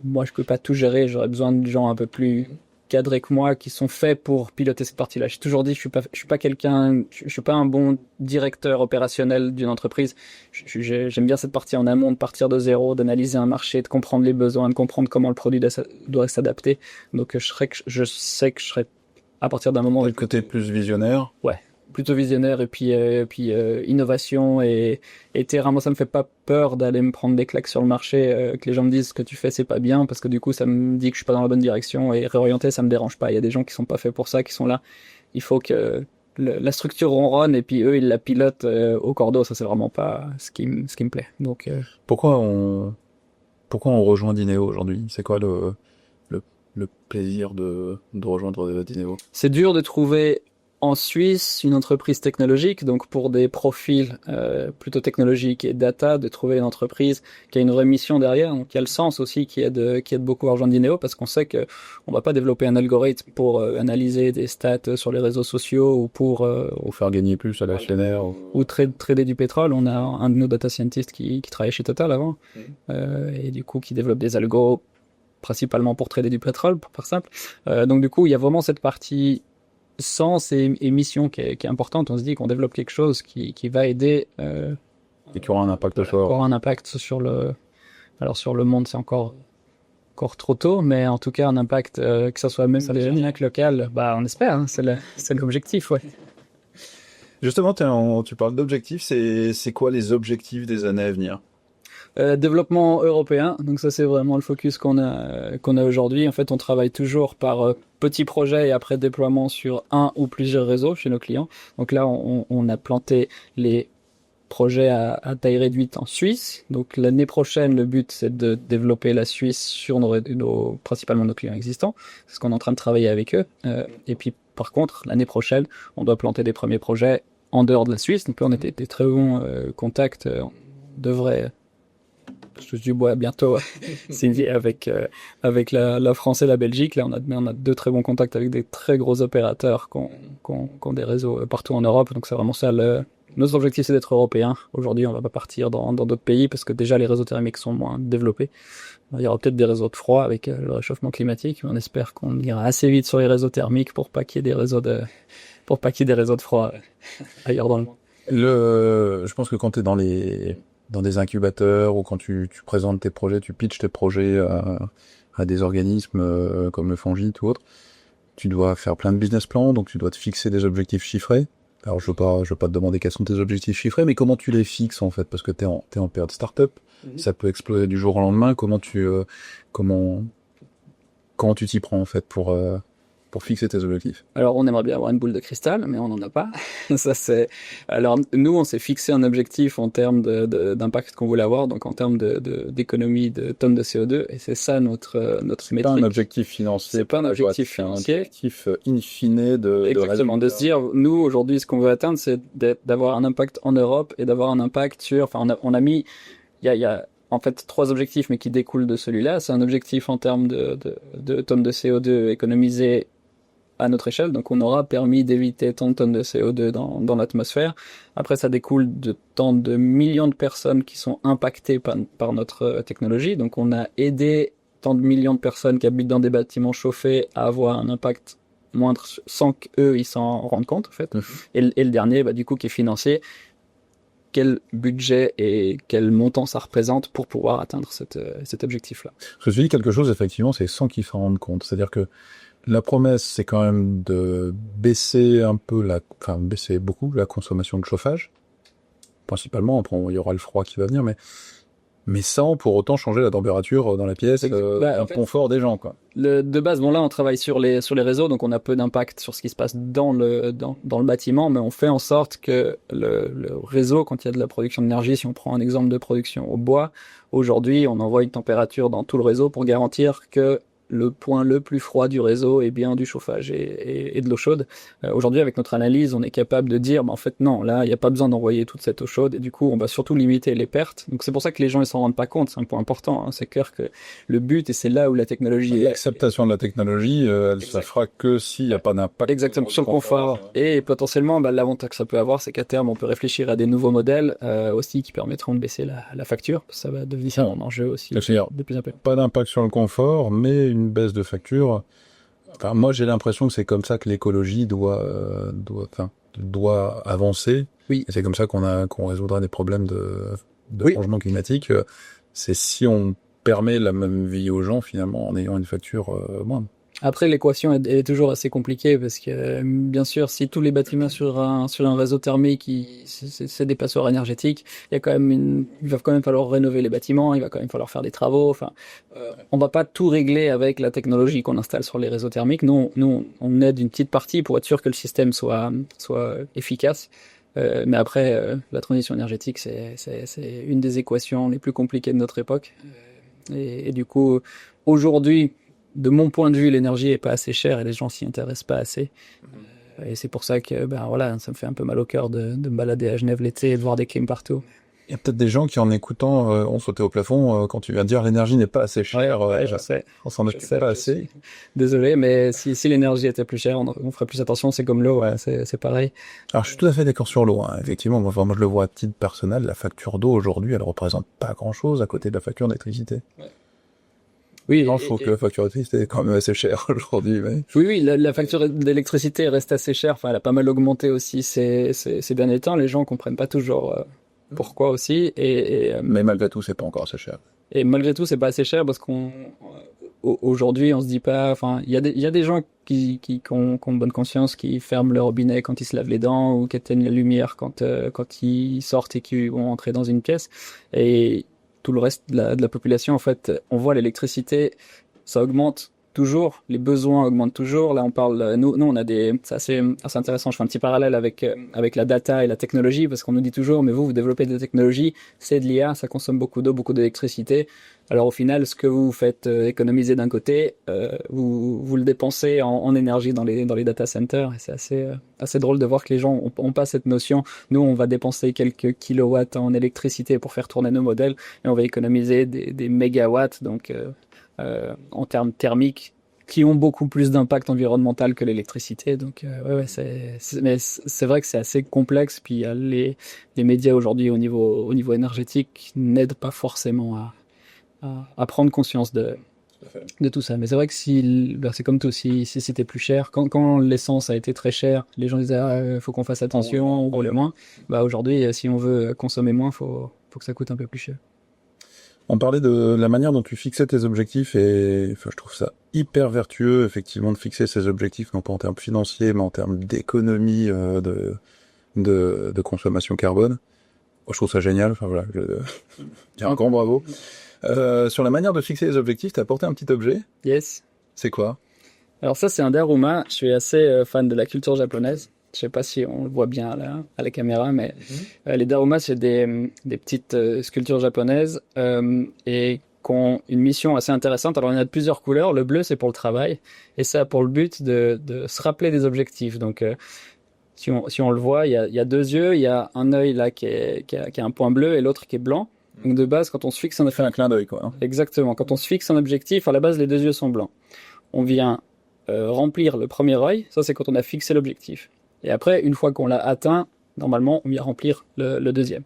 moi je peux pas tout gérer. J'aurais besoin de gens un peu plus cadrés que moi qui sont faits pour piloter cette partie-là. J'ai toujours dit, je suis pas quelqu'un, je suis pas un bon directeur opérationnel d'une entreprise. J'aime bien cette partie en amont, de partir de zéro, d'analyser un marché, de comprendre les besoins, de comprendre comment le produit doit s'adapter. Donc je sais que je serai à partir d'un moment. Le côté plus visionnaire. Ouais, plutôt visionnaire et puis innovation et terrain. Moi, ça me fait pas peur d'aller me prendre des claques sur le marché, que les gens me disent ce que tu fais c'est pas bien, parce que du coup ça me dit que je suis pas dans la bonne direction, et réorienter ça me dérange pas. Il y a des gens qui sont pas faits pour ça, qui sont là. Il faut que la structure ronronne et puis eux ils la pilotent au cordeau. Ça c'est vraiment pas ce qui me plaît. Donc pourquoi on rejoint Dineo aujourd'hui? C'est quoi le plaisir de rejoindre Dineo? C'est dur de trouver en Suisse une entreprise technologique, donc pour des profils plutôt technologiques et data, de trouver une entreprise qui a une vraie mission derrière, donc qui a le sens aussi, qui aide beaucoup à rejoindre Dineo, parce qu'on sait que on va pas développer un algorithme pour analyser des stats sur les réseaux sociaux ou pour ou faire gagner plus à l'actionnaire ou trader du pétrole. On a un de nos data scientists qui travaillait chez Total avant, et du coup qui développe des algos principalement pour trader du pétrole, pour faire simple. Donc du coup, il y a vraiment cette partie sens et mission qui est importante. On se dit qu'on développe quelque chose qui va aider et qui aura un impact fort. Aura un impact sur le monde, c'est encore trop tôt, mais en tout cas un impact que ça soit même sur les génériques locales, on espère, hein, c'est l'objectif, ouais. Justement, tu parles d'objectifs, c'est quoi les objectifs des années à venir? Développement européen, donc ça c'est vraiment le focus qu'on a aujourd'hui. En fait, on travaille toujours par petits projets et après déploiement sur un ou plusieurs réseaux chez nos clients. Donc là, on a planté les projets à taille réduite en Suisse. Donc l'année prochaine, le but c'est de développer la Suisse sur principalement nos clients existants. C'est ce qu'on est en train de travailler avec eux. Et puis par contre, l'année prochaine, on doit planter des premiers projets en dehors de la Suisse. Donc là, on était des très bons contacts. On devrait, je touche du bois, bientôt signer avec la France et la Belgique. Là, on a deux très bons contacts avec des très gros opérateurs qui ont des réseaux partout en Europe. Donc c'est vraiment ça notre objectif, c'est d'être européen. Aujourd'hui, on va pas partir dans d'autres pays parce que déjà les réseaux thermiques sont moins développés. Il y aura peut-être des réseaux de froid avec le réchauffement climatique, mais on espère qu'on ira assez vite sur les réseaux thermiques pour pas qu'il y ait des réseaux de froid ailleurs dans le monde. Je pense que quand tu es dans des incubateurs ou quand tu présentes tes projets, tu pitches tes projets à des organismes comme le Fongit ou autre, tu dois faire plein de business plans, donc tu dois te fixer des objectifs chiffrés. Alors je veux pas te demander quels sont tes objectifs chiffrés, mais comment tu les fixes en fait, parce que t'es en période start-up, ça peut exploser du jour au lendemain. Comment tu t'y prends en fait pour fixer tes objectifs? Alors, on aimerait bien avoir une boule de cristal, mais on n'en a pas. Alors, nous, on s'est fixé un objectif en termes d'impact qu'on voulait avoir, donc en termes d'économie de tonnes de CO2, et c'est ça notre métrique. C'est pas un objectif financier. C'est pas un objectif financier. C'est un objectif in fine Exactement. De se dire, nous, aujourd'hui, ce qu'on veut atteindre, c'est d'avoir un impact en Europe et d'avoir un impact sur, on a mis, il y a en fait 3 objectifs, mais qui découlent de celui-là. C'est un objectif en termes de tonnes de CO2 économisées à notre échelle, donc on aura permis d'éviter tant de tonnes de CO2 dans l'atmosphère. Après, ça découle de tant de millions de personnes qui sont impactées par notre technologie, donc on a aidé tant de millions de personnes qui habitent dans des bâtiments chauffés à avoir un impact moindre sans qu'eux ils s'en rendent compte en fait. Et le dernier, du coup, qui est financier, quel budget et quel montant ça représente pour pouvoir atteindre cet objectif-là. Je me suis dit quelque chose, effectivement, c'est sans qu'ils s'en rendent compte. C'est-à-dire que la promesse, c'est quand même de baisser baisser beaucoup la consommation de chauffage. Principalement, après, il y aura le froid qui va venir, mais Mais sans pour autant changer la température dans la pièce, en le confort des gens, quoi. De base, bon là, on travaille sur les réseaux, donc on a peu d'impact sur ce qui se passe dans le bâtiment, mais on fait en sorte que le réseau, quand il y a de la production d'énergie, si on prend un exemple de production au bois, aujourd'hui, on envoie une température dans tout le réseau pour garantir que le point le plus froid du réseau est bien du chauffage et de l'eau chaude. Aujourd'hui, avec notre analyse, on est capable de dire, en fait, non, là, il n'y a pas besoin d'envoyer toute cette eau chaude, et du coup, on va surtout limiter les pertes. Donc, c'est pour ça que les gens, ils s'en rendent pas compte. C'est un point important, hein. C'est clair que le but, et c'est là où la technologie... L'acceptation de la technologie, ça fera que s'il n'y a pas d'impact. Exactement, sur le confort. Et potentiellement, l'avantage que ça peut avoir, c'est qu'à terme, on peut réfléchir à des nouveaux modèles, aussi, qui permettront de baisser la facture. Ça va devenir un enjeu aussi de plus en plus. Pas d'impact sur le confort, mais une baisse de facture. Enfin, moi, j'ai l'impression que c'est comme ça que l'écologie doit avancer. Oui. Et c'est comme ça qu'on résoudra des problèmes de changement climatique. C'est si on permet la même vie aux gens, finalement, en ayant une facture moindre. Après, l'équation est toujours assez compliquée parce que, bien sûr, si tous les bâtiments sur un réseau thermique, c'est des passoires énergétiques, il va quand même falloir rénover les bâtiments, il va quand même falloir faire des travaux. Enfin, on va pas tout régler avec la technologie qu'on installe sur les réseaux thermiques. Nous, on aide une petite partie pour être sûr que le système soit efficace. Mais après, la transition énergétique, c'est une des équations les plus compliquées de notre époque. Et du coup, aujourd'hui, de mon point de vue, l'énergie est pas assez chère et les gens s'y intéressent pas assez. Et c'est pour ça que, ça me fait un peu mal au cœur de me balader à Genève l'été et de voir des clims partout. Il y a peut-être des gens qui, en écoutant, ont sauté au plafond quand tu viens de dire l'énergie n'est pas assez chère. Ouais, je sais. On s'en occupe pas assez. Désolé, mais si l'énergie était plus chère, on ferait plus attention. C'est comme l'eau, c'est pareil. Alors, je suis tout à fait d'accord sur l'eau, hein. Effectivement, moi, je le vois à titre personnel. La facture d'eau, aujourd'hui, elle représente pas grand-chose à côté de la facture d'électricité. Ouais. Oui, non, je trouve que la facture d'électricité est quand même assez chère aujourd'hui. Mais... Oui, la facture d'électricité reste assez chère. Enfin, elle a pas mal augmenté aussi ces derniers temps. Les gens comprennent pas toujours pourquoi aussi. Mais malgré tout, c'est pas encore assez cher. Et malgré tout, c'est pas assez cher parce aujourd'hui, on se dit pas. Enfin, il y a des gens qui ont bonne conscience, qui ferment le robinet quand ils se lavent les dents ou qui éteignent la lumière quand ils sortent et qui vont entrer dans une pièce. Et tout le reste de la population, en fait, on voit l'électricité, ça augmente toujours, les besoins augmentent toujours. Là, on parle, nous, on a c'est assez intéressant. Je fais un petit parallèle avec la data et la technologie, parce qu'on nous dit toujours, mais vous développez des technologies, c'est de l'IA, ça consomme beaucoup d'eau, beaucoup d'électricité. Alors au final, ce que vous faites économiser d'un côté, vous le dépensez en énergie dans les data centers. Et c'est assez drôle de voir que les gens ont pas cette notion. Nous, on va dépenser quelques kilowatts en électricité pour faire tourner nos modèles, et on va économiser des mégawatts, donc en termes thermiques, qui ont beaucoup plus d'impact environnemental que l'électricité. Donc mais c'est vrai que c'est assez complexe. Puis les médias aujourd'hui au niveau énergétique n'aident pas forcément à prendre conscience de tout ça. Mais c'est vrai que c'est comme tout, si c'était plus cher, quand l'essence a été très chère, les gens disaient faut qu'on fasse attention, on roule moins. Aujourd'hui, si on veut consommer moins, faut que ça coûte un peu plus cher. On parlait de la manière dont tu fixais tes objectifs et je trouve ça hyper vertueux, effectivement, de fixer ces objectifs, non pas en termes financiers, mais en termes d'économie de consommation carbone. Moi, je trouve ça génial. Enfin, voilà, un grand bravo. Sur la manière de fixer les objectifs, t'as apporté un petit objet. Yes. C'est quoi? Alors ça, c'est un daruma. Je suis assez fan de la culture japonaise. Je sais pas si on le voit bien là, à la caméra, mais les darumas, c'est des petites sculptures japonaises et qui ont une mission assez intéressante. Alors, il y en a de plusieurs couleurs. Le bleu, c'est pour le travail et ça a pour le but de se rappeler des objectifs. Donc, si on le voit, il y a deux yeux, il y a un œil là qui a un point bleu et l'autre qui est blanc. Donc, de base, quand on se fixe on fait un clin d'œil, quoi. Hein. Exactement. Quand on se fixe un objectif, à la base, les deux yeux sont blancs. On vient remplir le premier œil. Ça, c'est quand on a fixé l'objectif. Et après, une fois qu'on l'a atteint, normalement, on vient remplir le deuxième.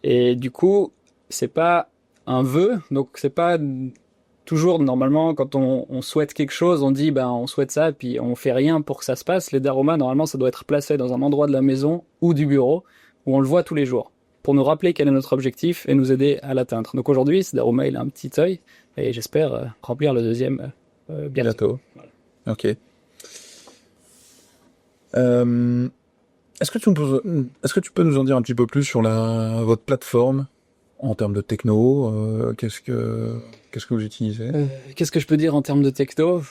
Et du coup, c'est pas un vœu, donc c'est pas toujours, normalement, quand on souhaite quelque chose, on dit, on souhaite ça, puis on fait rien pour que ça se passe. Les darumas, normalement, ça doit être placé dans un endroit de la maison ou du bureau, où on le voit tous les jours, pour nous rappeler quel est notre objectif et nous aider à l'atteindre. Donc aujourd'hui, ce daruma, il a un petit œil, et j'espère remplir le deuxième bientôt. Voilà. Ok. Est-ce que tu peux nous en dire un petit peu plus sur votre plateforme En termes de techno, qu'est-ce que vous utilisez? Qu'est-ce que je peux dire en termes de techno?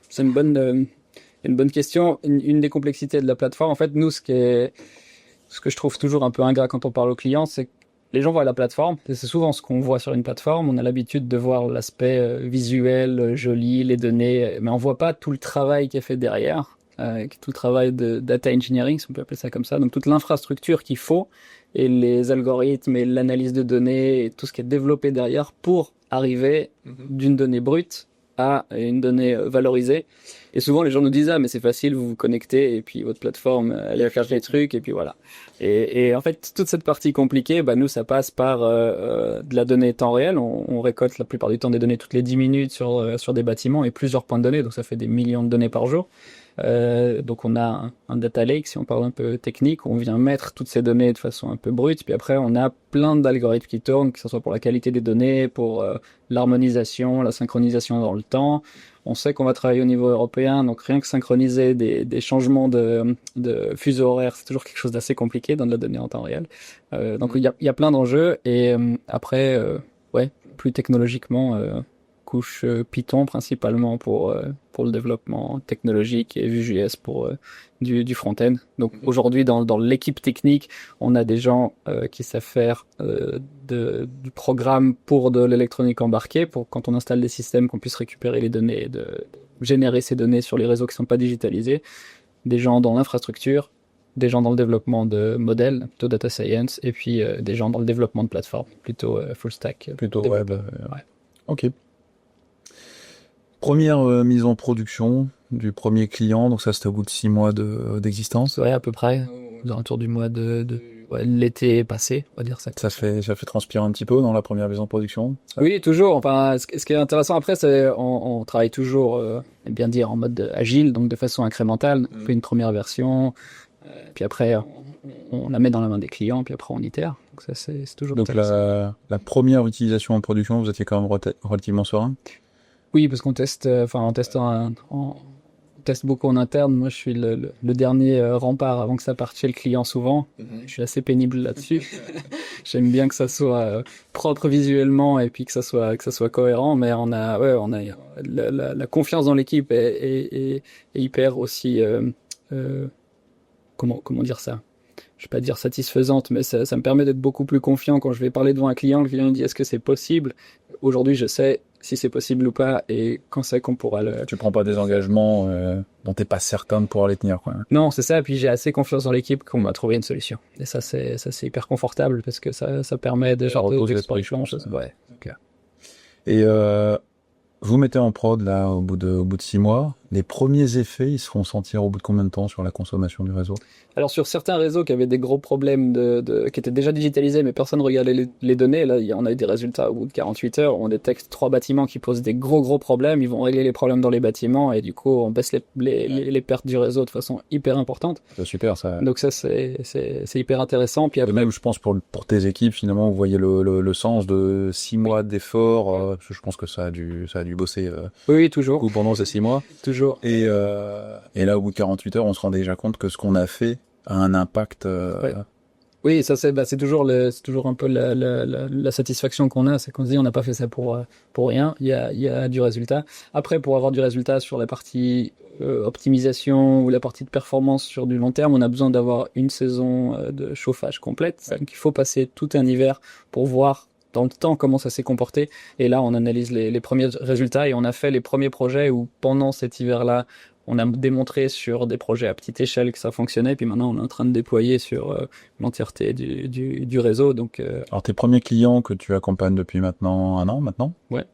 C'est une bonne question. Une des complexités de la plateforme, en fait, nous, ce que je trouve toujours un peu ingrat quand on parle aux clients, c'est que les gens voient la plateforme, et c'est souvent ce qu'on voit sur une plateforme. On a l'habitude de voir l'aspect visuel, joli, les données, mais on voit pas tout le travail qui est fait derrière, tout le travail de data engineering, si on peut appeler ça comme ça. Donc toute l'infrastructure qu'il faut, et les algorithmes, et l'analyse de données, et tout ce qui est développé derrière pour arriver d'une donnée brute à une donnée valorisée. Et souvent, les gens nous disent, ah, mais c'est facile, vous vous connectez, et puis votre plateforme, elle va faire les trucs, et puis voilà. Et en fait, toute cette partie compliquée, bah, nous, ça passe par de la donnée temps réel. On récolte la plupart du temps des données toutes les 10 minutes sur des bâtiments et plusieurs points de données, donc ça fait des millions de données par jour. Donc on a un data lake, si on parle un peu technique, où on vient mettre toutes ces données de façon un peu brute, puis après on a plein d'algorithmes qui tournent, que ce soit pour la qualité des données, pour l'harmonisation, la synchronisation dans le temps. On sait qu'on va travailler au niveau européen, donc rien que synchroniser des changements de fuseau horaire, c'est toujours quelque chose d'assez compliqué dans de la donnée en temps réel. Donc il y a plein d'enjeux, et après, ouais, plus technologiquement, couche Python principalement pour le développement technologique et Vue.js pour du front-end. Donc aujourd'hui dans l'équipe technique, on a des gens qui savent faire du programme pour de l'électronique embarquée, pour quand on installe des systèmes qu'on puisse récupérer les données et de générer ces données sur les réseaux qui sont pas digitalisés. Des gens dans l'infrastructure, des gens dans le développement de modèles, plutôt data science, et puis des gens dans le développement de plateformes, plutôt full stack. Plutôt web. Ouais. Ok. Première mise en production du premier client, donc ça c'était au bout de 6 mois d'existence. Ouais, à peu près, dans autour du mois de l'été passé, on va dire ça. Ça fait transpirer un petit peu dans la première mise en production. Ça. Oui, toujours. Enfin, ce qui est intéressant après, c'est on travaille toujours, bien dire, en mode agile, donc de façon incrémentale. On fait une première version, puis après on la met dans la main des clients, puis après on itère. Donc ça c'est toujours. Donc la première utilisation en production, vous étiez quand même relativement serein. Oui, parce qu'on teste, on teste beaucoup en interne. Moi, je suis le dernier rempart avant que ça parte chez le client souvent. Je suis assez pénible là-dessus. J'aime bien que ça soit propre visuellement et puis que ça soit cohérent. Mais on a la confiance dans l'équipe est hyper aussi comment dire ça. Je vais pas dire satisfaisante, mais ça me permet d'être beaucoup plus confiant quand je vais parler devant un client. Le client me dit est-ce que c'est possible? Aujourd'hui, je sais si c'est possible ou pas, et quand c'est qu'on pourra le... Tu prends pas des engagements dont t'es pas certain de pouvoir les tenir, quoi. Non, c'est ça, puis j'ai assez confiance dans l'équipe qu'on m'a trouvé une solution. Et ça c'est hyper confortable, parce que ça permet de d'exploration. Ouais, clair. Et vous mettez en prod, là, au bout de 6 mois. Les premiers effets, ils se font sentir au bout de combien de temps sur la consommation du réseau? Alors sur certains réseaux qui avaient des gros problèmes qui étaient déjà digitalisés, mais personne ne regardait les données, là on a eu des résultats au bout de 48 heures. On détecte 3 bâtiments qui posent des gros problèmes, ils vont régler les problèmes dans les bâtiments, et du coup on baisse les pertes du réseau de façon hyper importante. C'est super ça. Donc ça c'est hyper intéressant. Puis après, même je pense pour tes équipes, finalement vous voyez le sens de 6 mois d'efforts, parce que je pense que ça a dû bosser oui, toujours pendant ces 6 mois. Toujours. Et là au bout de 48 heures on se rend déjà compte que ce qu'on a fait a un impact. Ouais. Oui, ça c'est toujours un peu la satisfaction qu'on a, c'est qu'on se dit on n'a pas fait ça pour rien. Il y a du résultat. Après, pour avoir du résultat sur la partie optimisation ou la partie de performance sur du long terme, on a besoin d'avoir une saison de chauffage complète. Ouais. Donc il faut passer tout un hiver pour voir dans le temps comment ça s'est comporté. Et là, on analyse les premiers résultats, et on a fait les premiers projets où pendant cet hiver-là, on a démontré sur des projets à petite échelle que ça fonctionnait, puis maintenant on est en train de déployer sur l'entièreté du réseau. Donc, Alors tes premiers clients que tu accompagnes depuis maintenant 1 an maintenant? Ouais.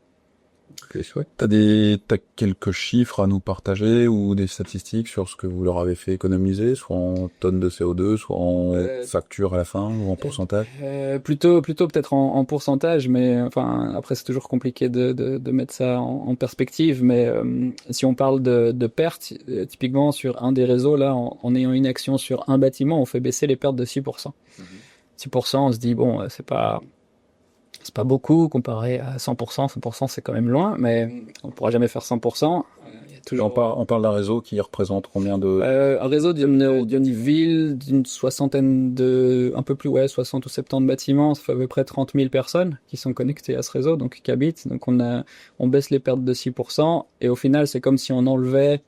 Ouais. T'as quelques chiffres à nous partager ou des statistiques sur ce que vous leur avez fait économiser, soit en tonnes de CO2, soit en facture à la fin ou en pourcentage? Plutôt peut-être en pourcentage, mais enfin après c'est toujours compliqué de mettre ça en perspective. Mais si on parle de pertes, typiquement sur un des réseaux là, en ayant une action sur un bâtiment, on fait baisser les pertes de 6%. 6%, on se dit bon, c'est pas C'est pas beaucoup comparé à 100%. 100%, c'est quand même loin, mais on pourra jamais faire 100%. Il y a toujours... On parle d'un réseau qui représente combien de... un réseau d'une ville, d'une soixantaine un peu plus, 60 ou 70 bâtiments, ça fait à peu près 30 000 personnes qui sont connectées à ce réseau, donc qui habitent. Donc on baisse les pertes de 6%, et au final, c'est comme si on enlevait,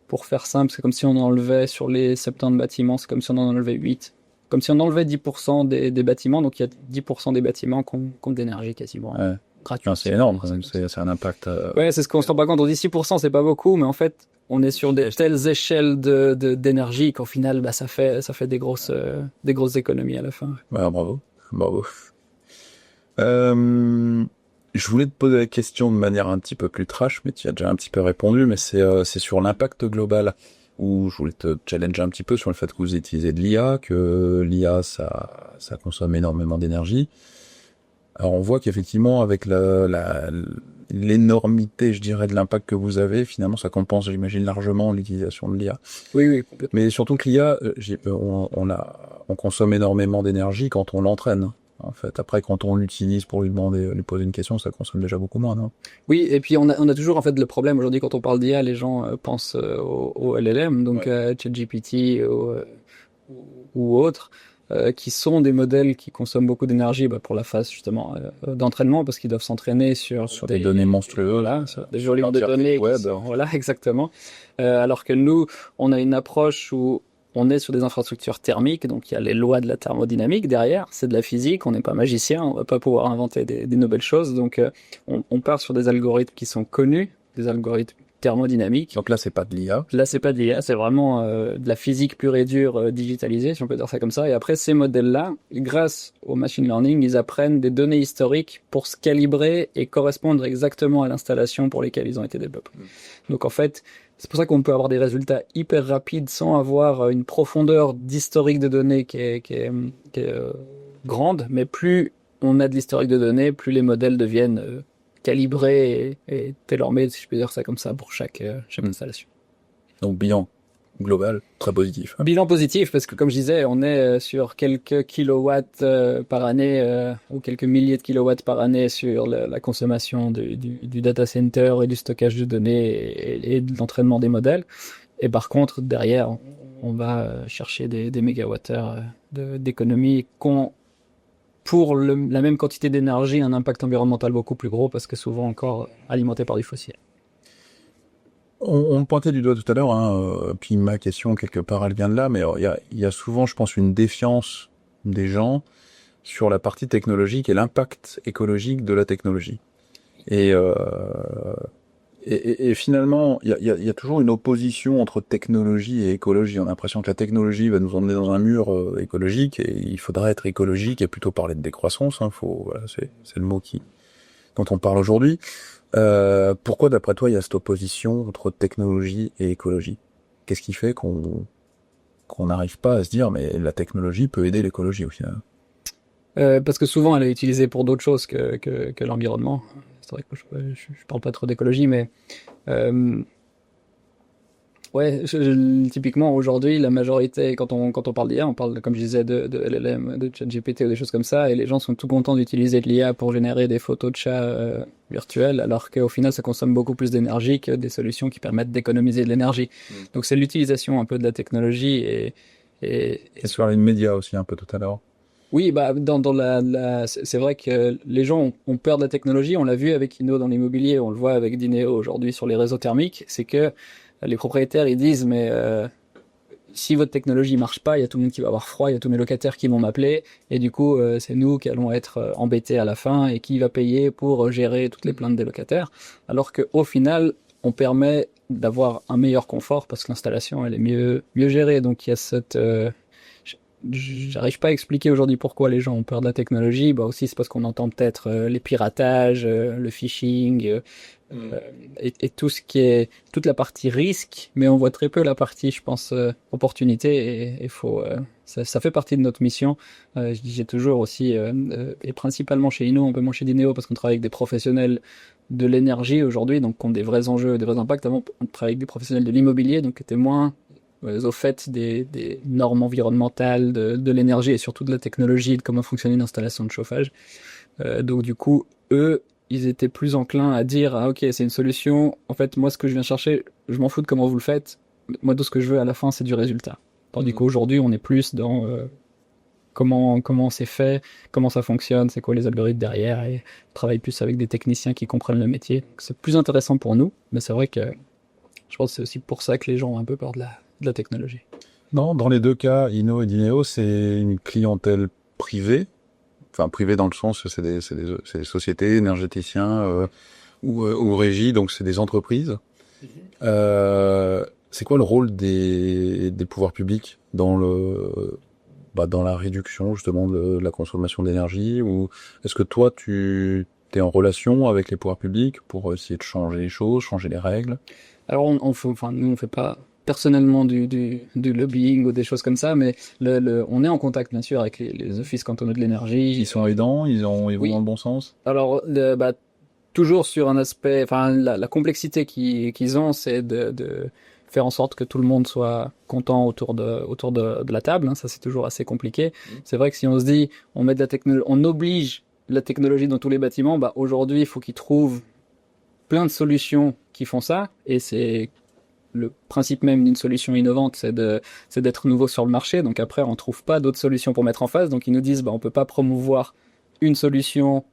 pour faire simple, c'est comme si on enlevait sur les 70 bâtiments, c'est comme si on en enlevait 8. Comme si on enlevait 10% des bâtiments, donc il y a 10% des bâtiments qui ont d'énergie quasiment gratuite. C'est énorme quand même, c'est un impact... Ouais, c'est ce qu'on se rend pas compte. On dit 6%, c'est pas beaucoup, mais en fait, on est sur des telles échelles d'énergie qu'au final, ça fait des grosses économies à la fin. Ouais, bravo. Je voulais te poser la question de manière un petit peu plus trash, mais tu as déjà un petit peu répondu, mais c'est sur l'impact global, où je voulais te challenger un petit peu sur le fait que vous utilisez de l'IA, que l'IA, ça consomme énormément d'énergie. Alors on voit qu'effectivement, avec l'énormité, je dirais, de l'impact que vous avez, finalement, ça compense, j'imagine, largement l'utilisation de l'IA. Oui, complètement. Mais surtout que l'IA, on consomme énormément d'énergie quand on l'entraîne. En fait, après, quand on l'utilise pour lui poser une question, ça consomme déjà beaucoup moins, non? Oui, et puis on a toujours en fait le problème aujourd'hui quand on parle d'IA, les gens pensent au LLM, donc ChatGPT ou autres, qui sont des modèles qui consomment beaucoup d'énergie pour la phase justement d'entraînement, parce qu'ils doivent s'entraîner sur des données monstrueuses, sur des jolis de données web. Voilà, exactement. Alors que nous, on a une approche où on est sur des infrastructures thermiques, donc il y a les lois de la thermodynamique derrière, c'est de la physique, on n'est pas magicien, on va pas pouvoir inventer des nouvelles choses, donc on part sur des algorithmes qui sont connus, des algorithmes thermodynamique. Donc là, c'est pas de l'IA. Là, c'est pas de l'IA, c'est vraiment de la physique pure et dure digitalisée, si on peut dire ça comme ça. Et après, ces modèles-là, grâce au machine learning, ils apprennent des données historiques pour se calibrer et correspondre exactement à l'installation pour lesquelles ils ont été développés. Donc en fait, c'est pour ça qu'on peut avoir des résultats hyper rapides sans avoir une profondeur d'historique de données qui est grande, mais plus on a de l'historique de données, plus les modèles deviennent calibrés et tailor-made, si je peux dire ça comme ça, pour chaque installation. Donc bilan global, très positif. Bilan positif, parce que comme je disais, on est sur quelques kilowatts par année, ou quelques milliers de kilowatts par année sur la consommation du data center et du stockage de données et de l'entraînement des modèles. Et par contre, derrière, on va chercher des mégawattheures d'économie qu'on pour la même quantité d'énergie, un impact environnemental beaucoup plus gros, parce que souvent encore alimenté par du fossile. On le pointait du doigt tout à l'heure, puis ma question, quelque part, elle vient de là, mais il y a souvent, je pense, une défiance des gens sur la partie technologique et l'impact écologique de la technologie. Et finalement, il y a toujours une opposition entre technologie et écologie. On a l'impression que la technologie va nous emmener dans un mur écologique, et il faudrait être écologique et plutôt parler de décroissance. Voilà, c'est le mot dont on parle aujourd'hui. Pourquoi, d'après toi, il y a cette opposition entre technologie et écologie? Qu'est-ce qui fait qu'on n'arrive pas à se dire, mais la technologie peut aider l'écologie au final? Parce que souvent, elle est utilisée pour d'autres choses que l'environnement. C'est vrai que je parle pas trop d'écologie, mais typiquement aujourd'hui, la majorité, quand on parle d'IA, on parle, comme je disais, de LLM, de ChatGPT ou des choses comme ça, et les gens sont tout contents d'utiliser de l'IA pour générer des photos de chats virtuels, alors qu'au final, ça consomme beaucoup plus d'énergie que des solutions qui permettent d'économiser de l'énergie. Donc c'est l'utilisation un peu de la technologie et sur les médias aussi un peu tout à l'heure. Oui, c'est vrai que les gens ont peur de la technologie. On l'a vu avec Inno dans l'immobilier, on le voit avec Dineo aujourd'hui sur les réseaux thermiques. C'est que les propriétaires, ils disent, mais si votre technologie marche pas, il y a tout le monde qui va avoir froid, il y a tous mes locataires qui vont m'appeler, et du coup, c'est nous qui allons être embêtés à la fin, et qui va payer pour gérer toutes les plaintes des locataires. Alors qu'au final, on permet d'avoir un meilleur confort parce que l'installation, elle est mieux gérée. Donc il y a cette j'arrive pas à expliquer aujourd'hui pourquoi les gens ont peur de la technologie. Aussi c'est parce qu'on entend peut-être les piratages, le phishing et tout ce qui est toute la partie risque, mais on voit très peu la partie, je pense, opportunité. Et faut ça fait partie de notre mission. J'ai toujours aussi et principalement chez Inno, un peu moins chez Dineo parce qu'on travaille avec des professionnels de l'énergie aujourd'hui, donc qui ont des vrais enjeux, des vrais impacts. Avant, on travaillait avec des professionnels de l'immobilier, donc qui étaient moins au fait des normes environnementales, de l'énergie et surtout de la technologie, de comment fonctionne une installation de chauffage. Donc du coup, eux, ils étaient plus enclins à dire ah ok c'est une solution. En fait moi ce que je viens chercher, je m'en fous de comment vous le faites. Moi tout ce que je veux à la fin c'est du résultat. Tandis qu'aujourd'hui on est plus dans comment c'est fait, comment ça fonctionne, c'est quoi les algorithmes derrière et on travaille plus avec des techniciens qui comprennent le métier. Donc, c'est plus intéressant pour nous, mais c'est vrai que je pense que c'est aussi pour ça que les gens ont un peu peur de la technologie. Non, dans les deux cas, Inno et Dineo, c'est une clientèle privée. Enfin, privée dans le sens que c'est des sociétés, énergéticiens ou régies, donc c'est des entreprises. C'est quoi le rôle des pouvoirs publics dans dans la réduction justement de la consommation d'énergie, ou est-ce que toi tu es en relation avec les pouvoirs publics pour essayer de changer les choses, changer les règles? Alors nous on fait pas personnellement du lobbying ou des choses comme ça, mais on est en contact bien sûr avec les offices cantonaux de l'énergie. Ils sont aidants, ils vont Oui. dans le bon sens? Alors toujours sur un aspect, enfin la complexité qu'ils ont, c'est de faire en sorte que tout le monde soit content autour de la table. Hein, ça c'est toujours assez compliqué. C'est vrai que si on se dit on met de la technologie, on oblige la technologie dans tous les bâtiments, aujourd'hui il faut qu'ils trouvent plein de solutions qui font ça, et c'est le principe même d'une solution innovante, c'est d'être nouveau sur le marché. Donc après on trouve pas d'autres solutions pour mettre en face, donc ils nous disent on peut pas promouvoir une solution.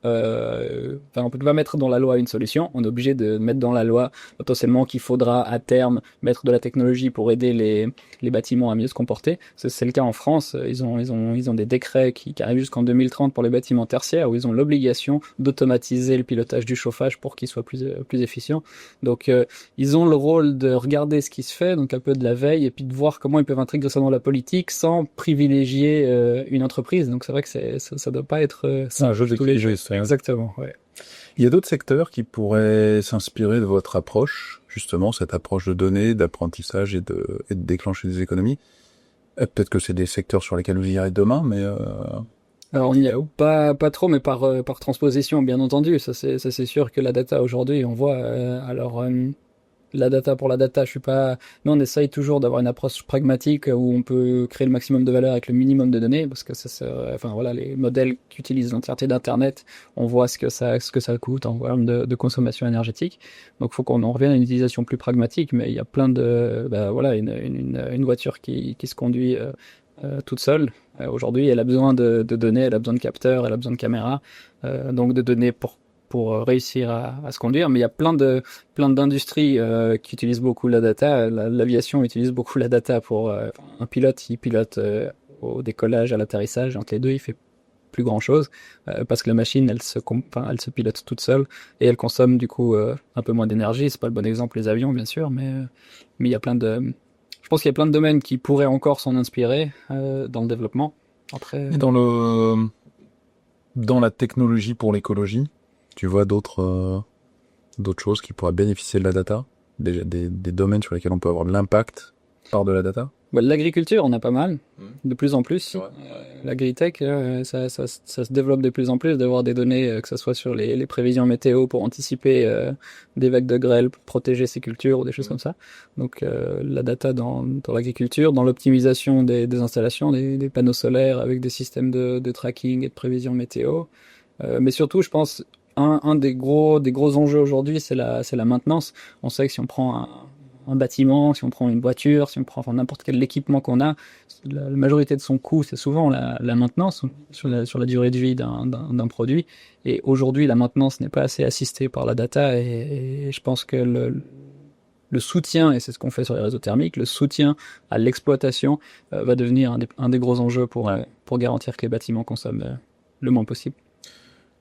On peut pas mettre dans la loi une solution, on est obligé de mettre dans la loi potentiellement qu'il faudra à terme mettre de la technologie pour aider les bâtiments à mieux se comporter. C'est le cas en France, ils ont des décrets qui arrivent jusqu'en 2030 pour les bâtiments tertiaires où ils ont l'obligation d'automatiser le pilotage du chauffage pour qu'il soit plus efficient. Donc ils ont le rôle de regarder ce qui se fait, donc un peu de la veille, et puis de voir comment ils peuvent intégrer ça dans la politique sans privilégier une entreprise. Donc c'est vrai que ça doit pas être c'est un jeu de tous les jeux. Exactement, ouais. Il y a d'autres secteurs qui pourraient s'inspirer de votre approche, justement, cette approche de données, d'apprentissage et de déclencher des économies. Peut-être que c'est des secteurs sur lesquels vous irez demain, mais... Alors, on n'y a pas trop, mais par transposition, bien entendu. Ça, c'est sûr que la data aujourd'hui, on voit, la data pour la data, nous on essaye toujours d'avoir une approche pragmatique où on peut créer le maximum de valeur avec le minimum de données, parce que les modèles qui utilisent l'entièreté d'internet, on voit ce que ça coûte en termes de consommation énergétique. Donc faut qu'on en revienne à une utilisation plus pragmatique, mais il y a plein de, une voiture qui se conduit toute seule. Aujourd'hui, elle a besoin de données, elle a besoin de capteurs, elle a besoin de caméras, donc de données pour réussir à se conduire, mais il y a plein d'industries qui utilisent beaucoup la data. L'aviation utilise beaucoup la data pour un pilote, il pilote au décollage, à l'atterrissage, entre les deux, il fait plus grand chose parce que la machine, elle se pilote toute seule et elle consomme du coup un peu moins d'énergie. C'est pas le bon exemple les avions bien sûr, mais il y a je pense qu'il y a plein de domaines qui pourraient encore s'en inspirer dans le développement. Après, et dans la technologie pour l'écologie, tu vois d'autres choses qui pourraient bénéficier de la data, des domaines sur lesquels on peut avoir de l'impact par de la data? L'agriculture, on a pas mal, de plus en plus. L'agritech, ça se développe de plus en plus, d'avoir des données, que ce soit sur les prévisions météo pour anticiper des vagues de grêle, pour protéger ses cultures ou des choses comme ça. Donc la data dans l'agriculture, dans l'optimisation des installations, des panneaux solaires avec des systèmes de tracking et de prévision météo. Mais surtout, je pense, un des gros enjeux aujourd'hui, c'est la maintenance. On sait que si on prend un bâtiment, si on prend une voiture, si on prend n'importe quel équipement qu'on a, la majorité de son coût, c'est souvent la maintenance sur la durée de vie d'un produit. Et aujourd'hui, la maintenance n'est pas assez assistée par la data, et je pense que le soutien, et c'est ce qu'on fait sur les réseaux thermiques, le soutien à l'exploitation va devenir un des gros enjeux pour garantir que les bâtiments consomment le moins possible.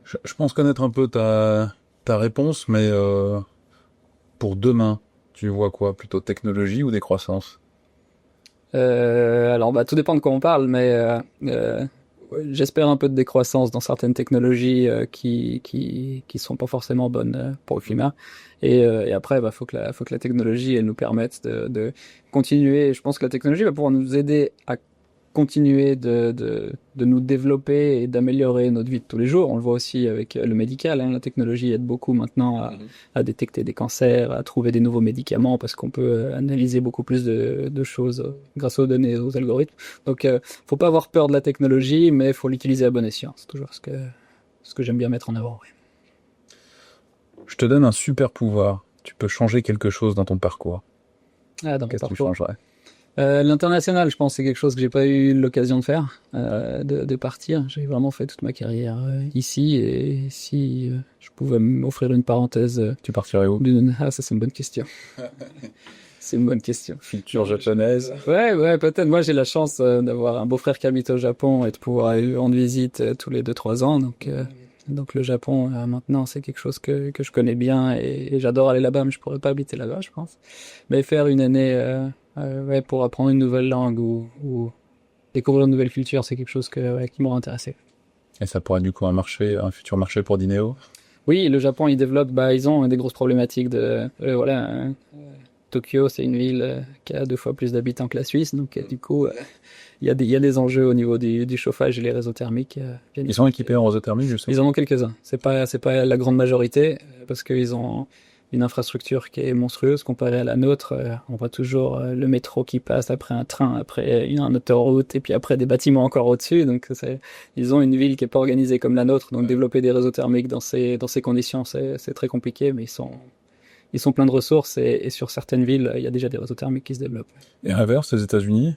Je pense connaître un peu ta réponse, mais pour demain, tu vois quoi? Plutôt technologie ou décroissance? Alors, tout dépend de quoi on parle, mais j'espère un peu de décroissance dans certaines technologies qui sont pas forcément bonnes pour le climat. Et après, faut que la technologie elle nous permette de continuer. Je pense que la technologie va pouvoir nous aider à continuer de nous développer et d'améliorer notre vie de tous les jours. On le voit aussi avec le médical, hein. La technologie aide beaucoup maintenant à détecter des cancers, à trouver des nouveaux médicaments parce qu'on peut analyser beaucoup plus de choses grâce aux données et aux algorithmes. Donc, faut pas avoir peur de la technologie, mais faut l'utiliser à bon escient. C'est toujours ce que j'aime bien mettre en avant. Oui. Je te donne un super pouvoir. Tu peux changer quelque chose dans ton parcours. Ah, dans Qu'est-ce que tu parcours. changerais? L'international, je pense, c'est quelque chose que j'ai pas eu l'occasion de faire, de partir. J'ai vraiment fait toute ma carrière ici, et si je pouvais m'offrir une parenthèse, Tu partirais où? ça c'est une bonne question. C'est une bonne question. Culture japonaise. Ouais, peut-être. Moi, j'ai la chance d'avoir un beau-frère qui habite au Japon et de pouvoir aller rendre visite tous les 2-3 ans. Donc le Japon, maintenant, c'est quelque chose que je connais bien et j'adore aller là-bas, mais je pourrais pas habiter là-bas, je pense. Mais faire une année pour apprendre une nouvelle langue ou découvrir une nouvelle culture, c'est quelque chose qui m'aurait intéressé. Et ça pourrait du coup un futur marché pour Dineo? Oui, le Japon, ils développent, ils ont des grosses problématiques Tokyo, c'est une ville qui a 2 fois plus d'habitants que la Suisse, donc du coup, il y a des enjeux au niveau du chauffage et les réseaux thermiques. Ils sont équipés en réseau thermique, je sais. Ils en ont quelques-uns. C'est pas la grande majorité parce qu'ils ont une infrastructure qui est monstrueuse comparée à la nôtre. On voit toujours le métro qui passe après un train, après une autoroute et puis après des bâtiments encore au-dessus. Donc ils ont une ville qui est pas organisée comme la nôtre. Donc développer des réseaux thermiques dans ces conditions, c'est très compliqué, mais ils sont pleins de ressources et sur certaines villes, il y a déjà des réseaux thermiques qui se développent. Et inverse, les États-Unis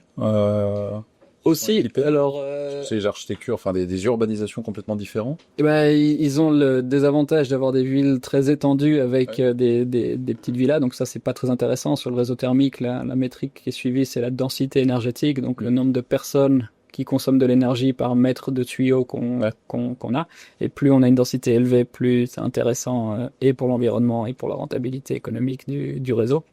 aussi, alors... C'est des architectures, enfin des urbanisations complètement différentes. Ils ont le désavantage d'avoir des villes très étendues avec des petites villas, donc ça c'est pas très intéressant. Sur le réseau thermique, la métrique qui est suivie, c'est la densité énergétique, donc le nombre de personnes qui consomment de l'énergie par mètre de tuyau qu'on a. Et plus on a une densité élevée, plus c'est intéressant et pour l'environnement et pour la rentabilité économique du réseau.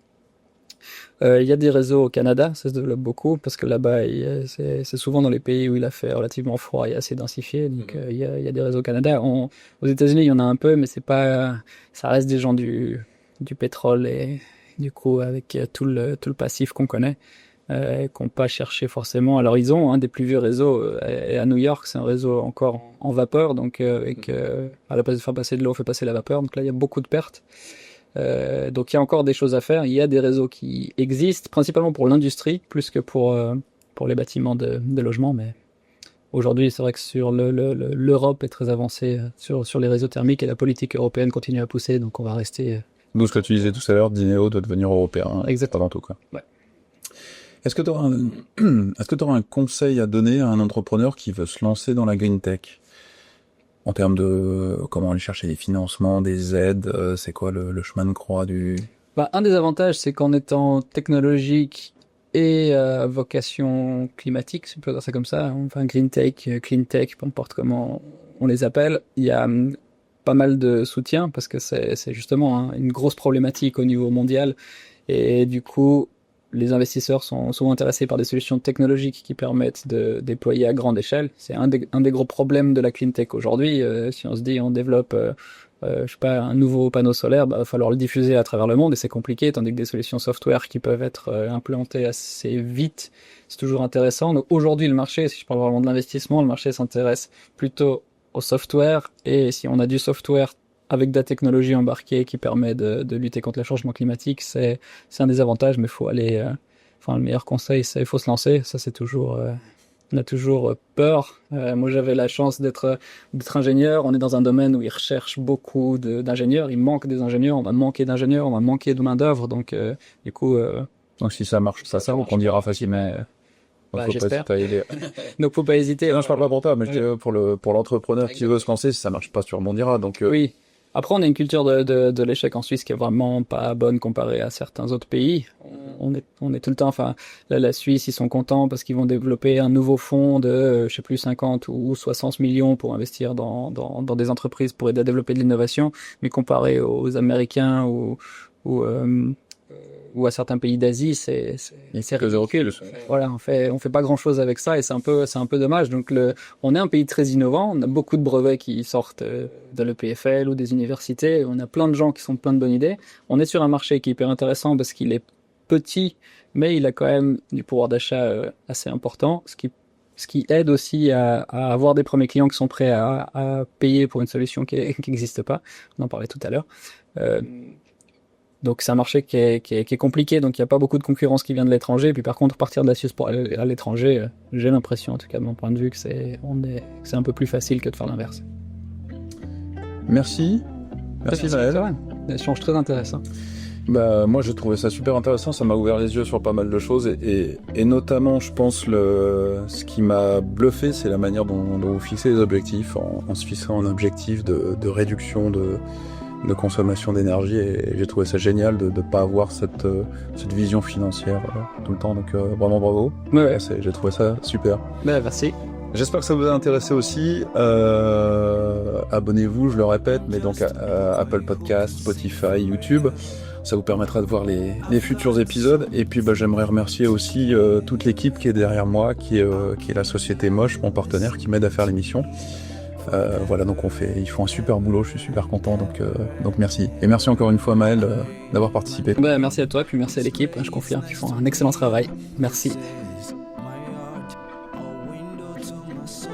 Il y a des réseaux au Canada, ça se développe beaucoup parce que là-bas, c'est souvent dans les pays où il a fait relativement froid et assez densifié. Donc il y a des réseaux au Canada. Aux États-Unis, il y en a un peu, mais c'est pas, ça reste des gens du pétrole et du coup avec tout le passif qu'on connaît, qu'on pas cherché forcément. Alors ils ont un des plus vieux réseaux et à New York, c'est un réseau encore en vapeur, donc à la place de faire passer de l'eau, on fait passer la vapeur. Donc là, il y a beaucoup de pertes. Donc il y a encore des choses à faire. Il y a des réseaux qui existent, principalement pour l'industrie, plus que pour les bâtiments de logement. Mais aujourd'hui, c'est vrai que sur l'Europe est très avancée sur les réseaux thermiques et la politique européenne continue à pousser. Donc on va rester. D'où ce que tu disais tout à l'heure, Dineo doit devenir européen. Exactement. Tout, quoi. Ouais. Est-ce que tu auras un conseil à donner à un entrepreneur qui veut se lancer dans la green tech? En termes de comment aller chercher des financements, des aides, c'est quoi le chemin de croix du... Un des avantages, c'est qu'en étant technologique et vocation climatique, si on peut dire ça comme ça, enfin green tech, clean tech, peu importe comment on les appelle, il y a pas mal de soutien parce que c'est justement une grosse problématique au niveau mondial et du coup les investisseurs sont souvent intéressés par des solutions technologiques qui permettent de déployer à grande échelle. C'est un des gros problèmes de la clean tech aujourd'hui. Si on se dit on développe un nouveau panneau solaire, va falloir le diffuser à travers le monde et c'est compliqué, tandis que des solutions software qui peuvent être implantées assez vite, c'est toujours intéressant. Donc aujourd'hui, le marché, si je parle vraiment de l'investissement, le marché s'intéresse plutôt au software et si on a du software avec de la technologie embarquée qui permet de lutter contre le changement climatique, c'est un des avantages, mais il faut aller... le meilleur conseil, c'est il faut se lancer. Ça, c'est toujours... on a toujours peur. Moi, j'avais la chance d'être ingénieur. On est dans un domaine où ils recherchent beaucoup d'ingénieurs. Il manque des ingénieurs. On va manquer d'ingénieurs. On va manquer de main-d'œuvre. Donc, du coup... Donc, si ça marche, ça on dira facilement. J'espère. Donc, faut pas hésiter. Non, je parle pas pour toi, mais je dis pour l'entrepreneur qui veut se lancer, si ça marche pas, tu rebondiras. Donc, oui. Après, on a une culture de l'échec en Suisse qui est vraiment pas bonne comparée à certains autres pays. On est tout le temps, la Suisse, ils sont contents parce qu'ils vont développer un nouveau fonds de, 50 ou 60 millions pour investir dans des entreprises pour aider à développer de l'innovation. Mais comparé aux Américains ou à certains pays d'Asie, c'est ridicule. Voilà, on fait pas grand chose avec ça et c'est un peu dommage. Donc on est un pays très innovant, on a beaucoup de brevets qui sortent de l'EPFL ou des universités, on a plein de gens qui sont plein de bonnes idées. On est sur un marché qui est hyper intéressant parce qu'il est petit, mais il a quand même du pouvoir d'achat assez important, ce qui ce qui aide aussi à avoir des premiers clients qui sont prêts à payer pour une solution qui n'existe pas. On en parlait tout à l'heure. Donc c'est un marché qui est compliqué, donc il n'y a pas beaucoup de concurrence qui vient de l'étranger. Et puis par contre, partir de la Suisse pour aller à l'étranger, j'ai l'impression, en tout cas de mon point de vue, que c'est un peu plus facile que de faire l'inverse. Merci Maël. C'est vrai, un échange très intéressant. Moi j'ai trouvé ça super intéressant, ça m'a ouvert les yeux sur pas mal de choses et notamment je pense ce qui m'a bluffé, c'est la manière dont vous fixez les objectifs en se fixant un objectif de réduction de consommation d'énergie et j'ai trouvé ça génial de pas avoir cette vision financière tout le temps, donc vraiment bravo. Ouais. J'ai trouvé ça super. Merci. J'espère que ça vous a intéressé aussi. Abonnez-vous, je le répète, mais donc à Apple Podcast, Spotify, YouTube. Ça vous permettra de voir les futurs épisodes. Et puis j'aimerais remercier aussi toute l'équipe qui est derrière moi, qui est la société Moche, mon partenaire, qui m'aide à faire l'émission. Voilà, donc ils font un super boulot, je suis super content, donc merci. Et merci encore une fois Maël d'avoir participé. Merci à toi, puis merci à l'équipe, je confirme, ils font un excellent travail. Merci. My heart, a window to my soul.